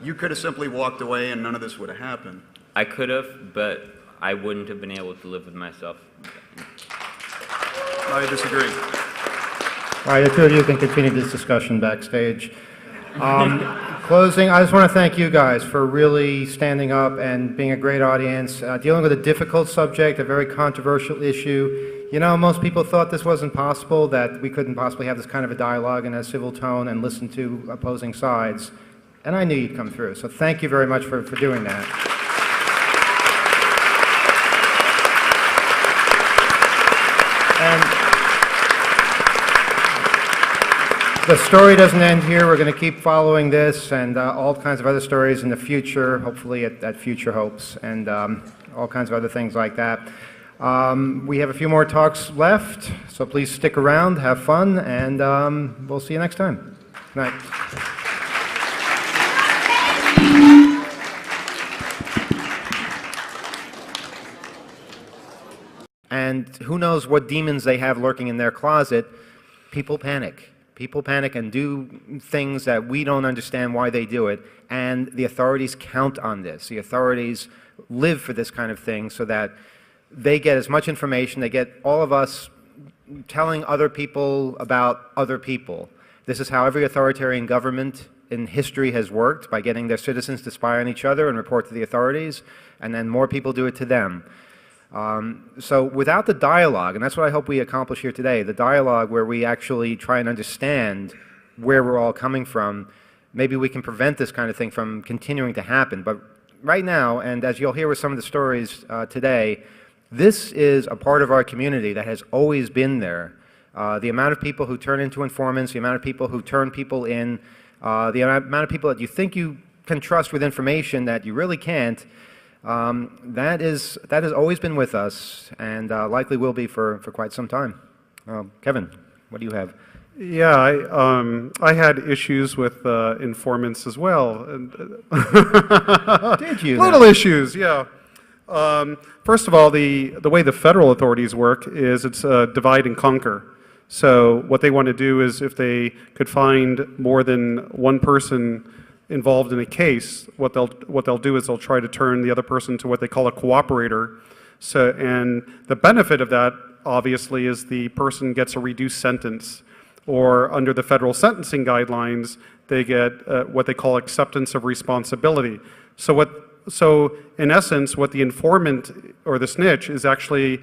You could have simply walked away and none of this would have happened. I could have, but I wouldn't have been able to live with myself. I disagree. All right, the two of you can continue this discussion backstage. Closing, I just want to thank you guys for really standing up and being a great audience, dealing with a difficult subject, a very controversial issue. You know, most people thought this wasn't possible, that we couldn't possibly have this kind of a dialogue in a civil tone and listen to opposing sides. And I knew you'd come through, so thank you very much for doing that. And the story doesn't end here. We're going to keep following this and all kinds of other stories in the future, hopefully at Future Hopes, and all kinds of other things like that. We have a few more talks left, so please stick around, have fun, and we'll see you next time. Good night. And who knows what demons they have lurking in their closet. People panic. People panic and do things that we don't understand why they do it, and the authorities count on this. The authorities live for this kind of thing so that they get as much information, they get all of us telling other people about other people. This is how every authoritarian government in history has worked, by getting their citizens to spy on each other and report to the authorities, and then more people do it to them. So without the dialogue, and that's what I hope we accomplish here today, the dialogue where we actually try and understand where we're all coming from, maybe we can prevent this kind of thing from continuing to happen. But right now, and as you'll hear with some of the stories today, this is a part of our community that has always been there. The amount of people who turn into informants, the amount of people who turn people in, the amount of people that you think you can trust with information that you really can't, that has always been with us, and likely will be for quite some time. Kevin, what do you have? Yeah, I had issues with informants as well. Did you? Little issues, yeah. First of all, the way the federal authorities work is it's divide and conquer. So what they want to do is, if they could find more than one person involved in a case, what they'll do is they'll try to turn the other person to what they call a cooperator. So, and the benefit of that, obviously, is the person gets a reduced sentence, or under the federal sentencing guidelines, they get what they call acceptance of responsibility. So in essence, what the informant or the snitch is actually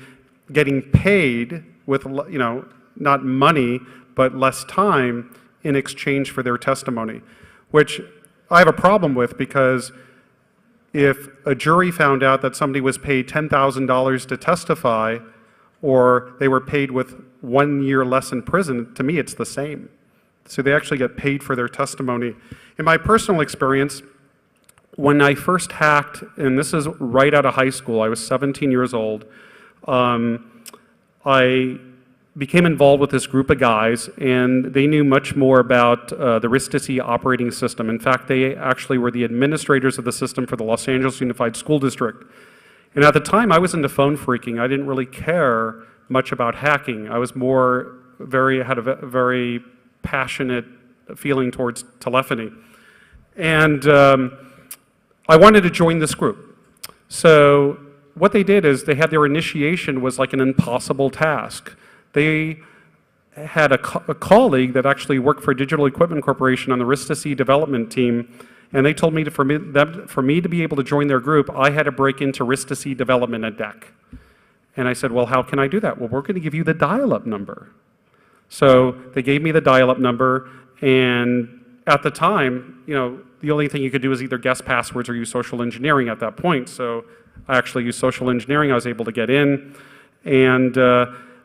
getting paid with, not money, but less time in exchange for their testimony, which I have a problem with, because if a jury found out that somebody was paid $10,000 to testify, or they were paid with 1 year less in prison, to me it's the same. So they actually get paid for their testimony. In my personal experience, when I first hacked, and this is right out of high school, I was 17 years old, I became involved with this group of guys, and they knew much more about the RISC-C operating system. In fact, they actually were the administrators of the system for the Los Angeles Unified School District. And at the time, I was into phone phreaking. I didn't really care much about hacking. I was had a very passionate feeling towards telephony. And I wanted to join this group. So what they did is they had their initiation was like an impossible task. They had a colleague that actually worked for Digital Equipment Corporation on the RISC-C development team, and they told me for me to be able to join their group, I had to break into RISC-C development at DEC. And I said, well, how can I do that? Well, we're going to give you the dial-up number. So they gave me the dial-up number, and at the time, the only thing you could do is either guess passwords or use social engineering at that point. So I actually used social engineering. I was able to get in. And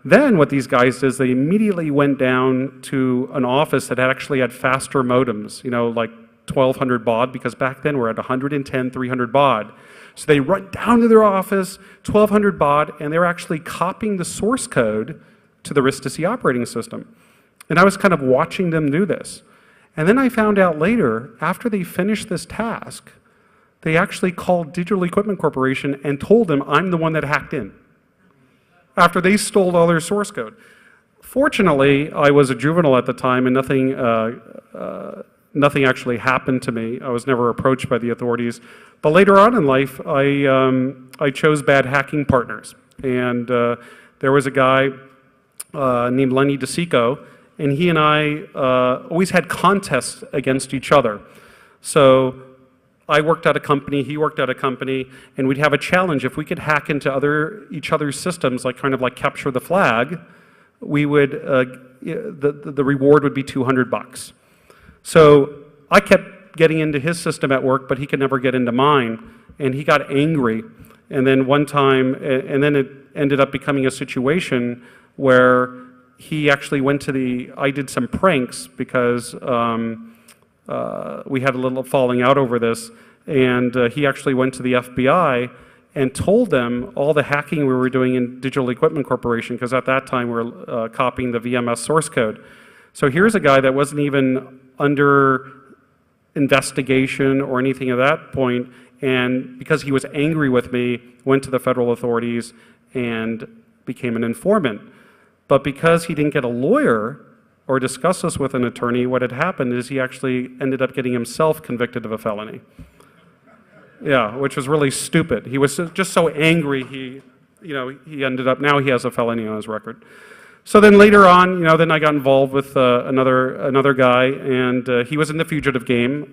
then what these guys did is they immediately went down to an office that actually had faster modems, like 1200 baud, because back then we're at 110, 300 baud. So they run down to their office, 1200 baud, and they're actually copying the source code to the RISC-C operating system. And I was kind of watching them do this. And then I found out later, after they finished this task, they actually called Digital Equipment Corporation and told them I'm the one that hacked in, after they stole all their source code. Fortunately, I was a juvenile at the time, and nothing actually happened to me. I was never approached by the authorities. But later on in life, I chose bad hacking partners. And there was a guy named Lenny DeSico, and he and I always had contests against each other. So I worked at a company, he worked at a company, and we'd have a challenge. If we could hack into each other's systems, kind of like capture the flag, we would, the reward would be $200. So I kept getting into his system at work, but he could never get into mine, and he got angry. And then one time, and then it ended up becoming a situation where he actually went to I did some pranks because we had a little falling out over this, and he actually went to the FBI and told them all the hacking we were doing in Digital Equipment Corporation, because at that time we were copying the VMS source code. So here's a guy that wasn't even under investigation or anything at that point, and because he was angry with me, went to the federal authorities and became an informant. But because he didn't get a lawyer or discuss this with an attorney, what had happened is he actually ended up getting himself convicted of a felony. Yeah, which was really stupid. He was just so angry, he ended up, now he has a felony on his record. So then later on, then I got involved with another guy, and he was in the fugitive game.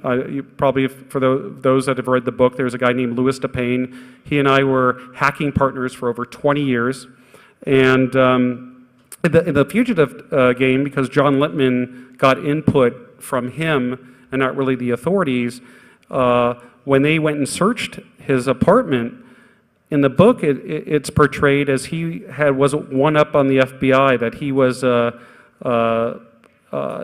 Probably for those that have read the book, there's a guy named Louis DePayne. He and I were hacking partners for over 20 years. And in the fugitive game, because John Littman got input from him and not really the authorities, when they went and searched his apartment, in the book it's portrayed as he was one up on the FBI, that he was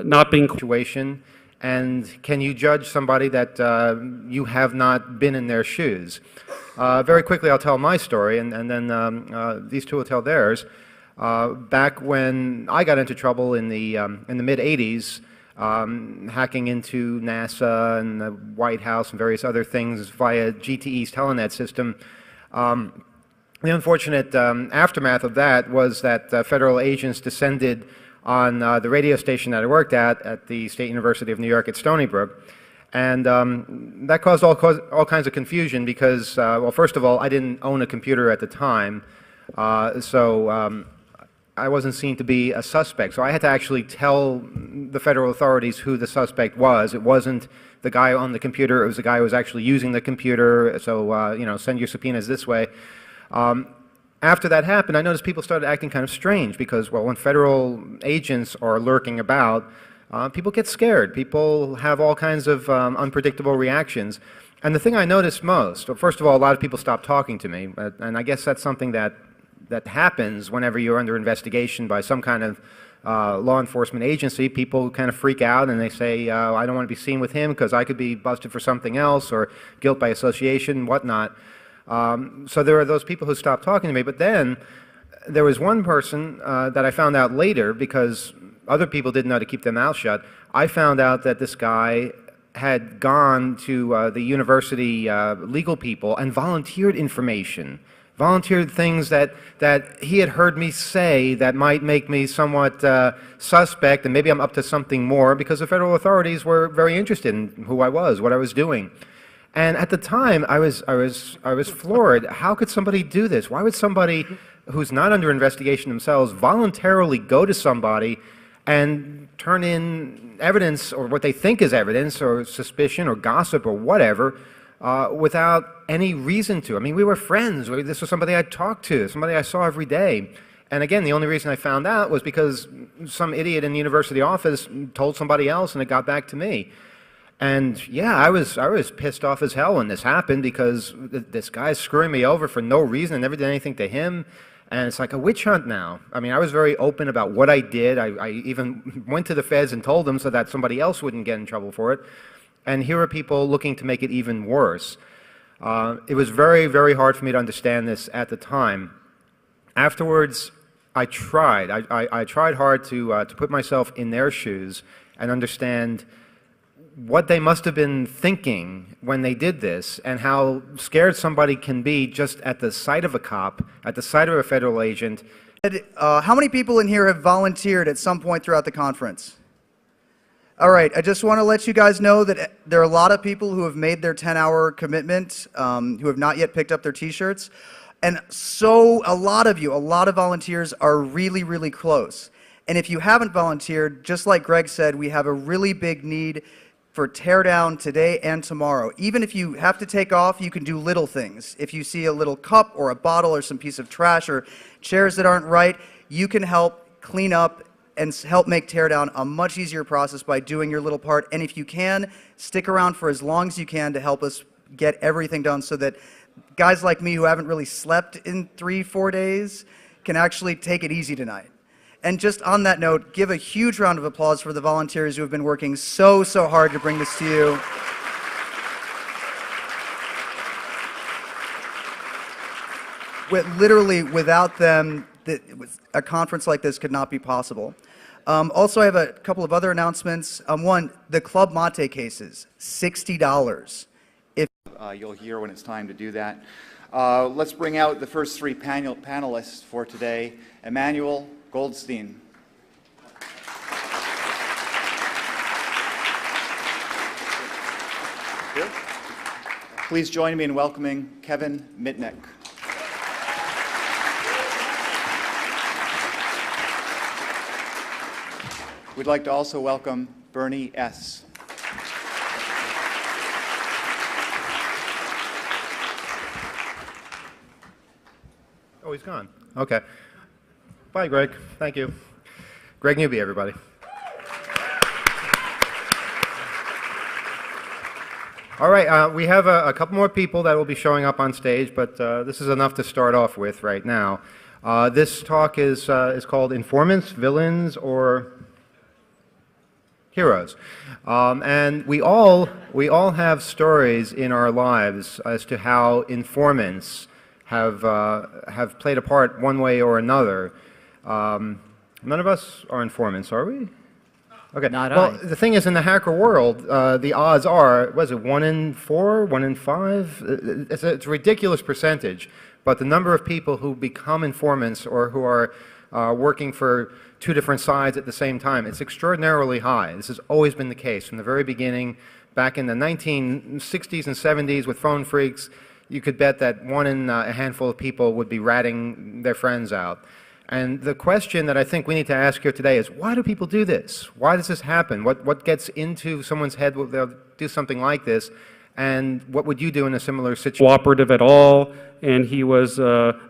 not being situation. And can you judge somebody that you have not been in their shoes? Very quickly, I'll tell my story, and then these two will tell theirs. Back when I got into trouble in the mid-'80s, hacking into NASA and the White House and various other things via GTE's Telenet system, the unfortunate aftermath of that was that federal agents descended on the radio station that I worked at the State University of New York at Stony Brook. And that caused all kinds of confusion because, well, first of all, I didn't own a computer at the time, so I wasn't seen to be a suspect. So I had to actually tell the federal authorities who the suspect was. It wasn't the guy on the computer. It was the guy who was actually using the computer. So, send your subpoenas this way. After that happened, I noticed people started acting kind of strange because, well, when federal agents are lurking about, people get scared. People have all kinds of unpredictable reactions. And the thing I noticed most, well, first of all, a lot of people stopped talking to me, and I guess that's something that happens whenever you're under investigation by some kind of law enforcement agency, people kind of freak out and they say, I don't want to be seen with him because I could be busted for something else, or guilt by association, whatnot. So there are those people who stopped talking to me. But then there was one person that I found out later, because other people didn't know to keep their mouth shut. I found out that this guy had gone to the university legal people and volunteered information, volunteered things that he had heard me say that might make me somewhat suspect, and maybe I'm up to something more, because the federal authorities were very interested in who I was, what I was doing. And at the time, I was floored. How could somebody do this? Why would somebody who's not under investigation themselves voluntarily go to somebody and turn in evidence, or what they think is evidence, or suspicion, or gossip, or whatever, without any reason to? I mean, we were friends. This was somebody I talked to, somebody I saw every day. And again, the only reason I found out was because some idiot in the university office told somebody else, and it got back to me. And yeah, I was pissed off as hell when this happened, because this guy's screwing me over for no reason. I never did anything to him. And it's like a witch hunt now. I mean, I was very open about what I did. I even went to the feds and told them so that somebody else wouldn't get in trouble for it. And here are people looking to make it even worse. It was very, very hard for me to understand this at the time. Afterwards, I tried. I tried hard to put myself in their shoes and understand what they must have been thinking when they did this, and how scared somebody can be just at the sight of a cop, at the sight of a federal agent. How many people in here have volunteered at some point throughout the conference? All right, I just want to let you guys know that there are a lot of people who have made their 10-hour commitment, who have not yet picked up their t-shirts. And so a lot of you, a lot of volunteers are really, really close. And if you haven't volunteered, just like Greg said, we have a really big need for teardown today and tomorrow. Even if you have to take off, you can do little things. If you see a little cup or a bottle or some piece of trash or chairs that aren't right, you can help clean up and help make teardown a much easier process by doing your little part. And if you can, stick around for as long as you can to help us get everything done, so that guys like me who haven't really slept in 3-4 days can actually take it easy tonight. And just on that note, give a huge round of applause for the volunteers who have been working so hard to bring this to you. Literally, without them, a conference like this could not be possible. Also, I have a couple of other announcements. One, the Club Mate cases, $60. You'll hear when it's time to do that. Let's bring out the first three panelists for today. Emmanuel Goldstein. Here. Please join me in welcoming Kevin Mitnick. We'd like to also welcome Bernie S. Oh, he's gone. Okay. Bye, Greg. Thank you. Greg Newby, everybody. All right, we have a couple more people that will be showing up on stage, but this is enough to start off with right now. This talk is called Informants, Villains, or Heroes. And we all have stories in our lives as to how informants have played a part one way or another. None of us are informants, are we? Okay. Well, the thing is, in the hacker world, the odds are, was it 1 in 4, 1 in 5? It's a ridiculous percentage. But the number of people who become informants, or who are working for two different sides at the same time, it's extraordinarily high. This has always been the case from the very beginning. Back in the 1960s and 70s with phone phreaks, you could bet that 1 in a handful of people would be ratting their friends out. And the question that I think we need to ask here today is, why do people do this? Why does this happen? What gets into someone's head when they'll do something like this? And what would you do in a similar situation? Cooperative at all, and he was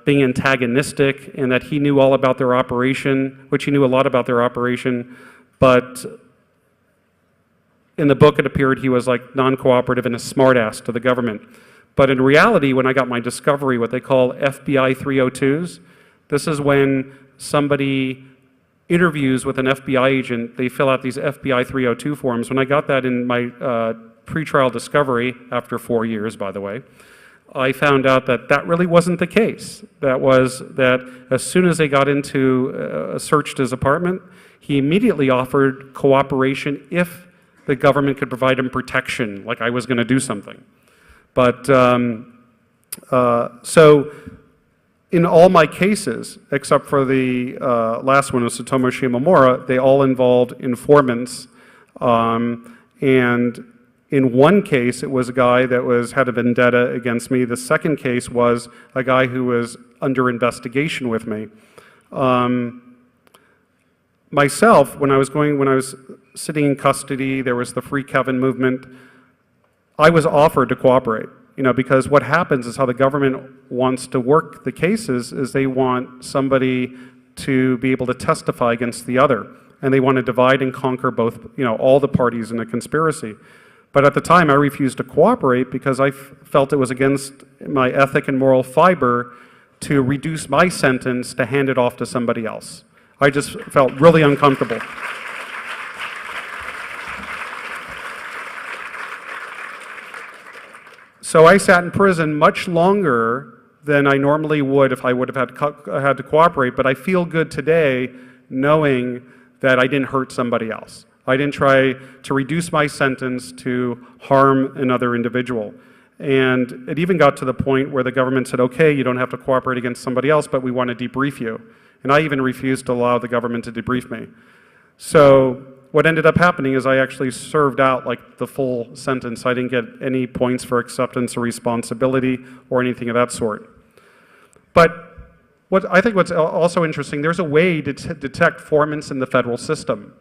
being antagonistic, and that he knew all about their operation, which he knew a lot about their operation, but in the book it appeared he was like non-cooperative and a smartass to the government. But in reality, when I got my discovery, what they call FBI 302s, this is when somebody interviews with an FBI agent, they fill out these FBI 302 forms. When I got that in my pretrial discovery, after 4 years, by the way, I found out that that really wasn't the case. That was that as soon as they got into searched his apartment, he immediately offered cooperation if the government could provide him protection, like I was going to do something. But so in all my cases, except for the last one, Tsutomu Shimomura, they all involved informants. And in one case, it was a guy that had a vendetta against me. The second case was a guy who was under investigation with me. Myself, when I was sitting in custody, there was the Free Kevin movement. I was offered to cooperate, because what happens is how the government wants to work the cases is they want somebody to be able to testify against the other, and they want to divide and conquer both, all the parties in a conspiracy. But at the time, I refused to cooperate because I felt it was against my ethic and moral fiber to reduce my sentence to hand it off to somebody else. I just felt really uncomfortable. So I sat in prison much longer than I normally would if I would have had to cooperate, but I feel good today knowing that I didn't hurt somebody else. I didn't try to reduce my sentence to harm another individual. And it even got to the point where the government said, okay, you don't have to cooperate against somebody else, but we want to debrief you. And I even refused to allow the government to debrief me. So what ended up happening is I actually served out like the full sentence. I didn't get any points for acceptance or responsibility or anything of that sort. But I think what's also interesting, there's a way to detect informants in the federal system.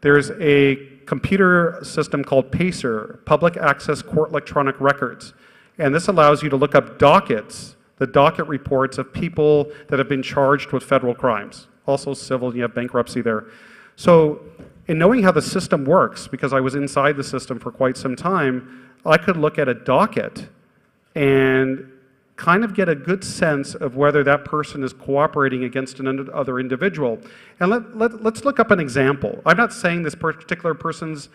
There's a computer system called PACER, Public Access Court Electronic Records. And this allows you to look up dockets, the docket reports of people that have been charged with federal crimes. Also civil, you have bankruptcy there. So in knowing how the system works, because I was inside the system for quite some time, I could look at a docket and kind of get a good sense of whether that person is cooperating against another individual. And let's look up an example. I'm not saying this particular person's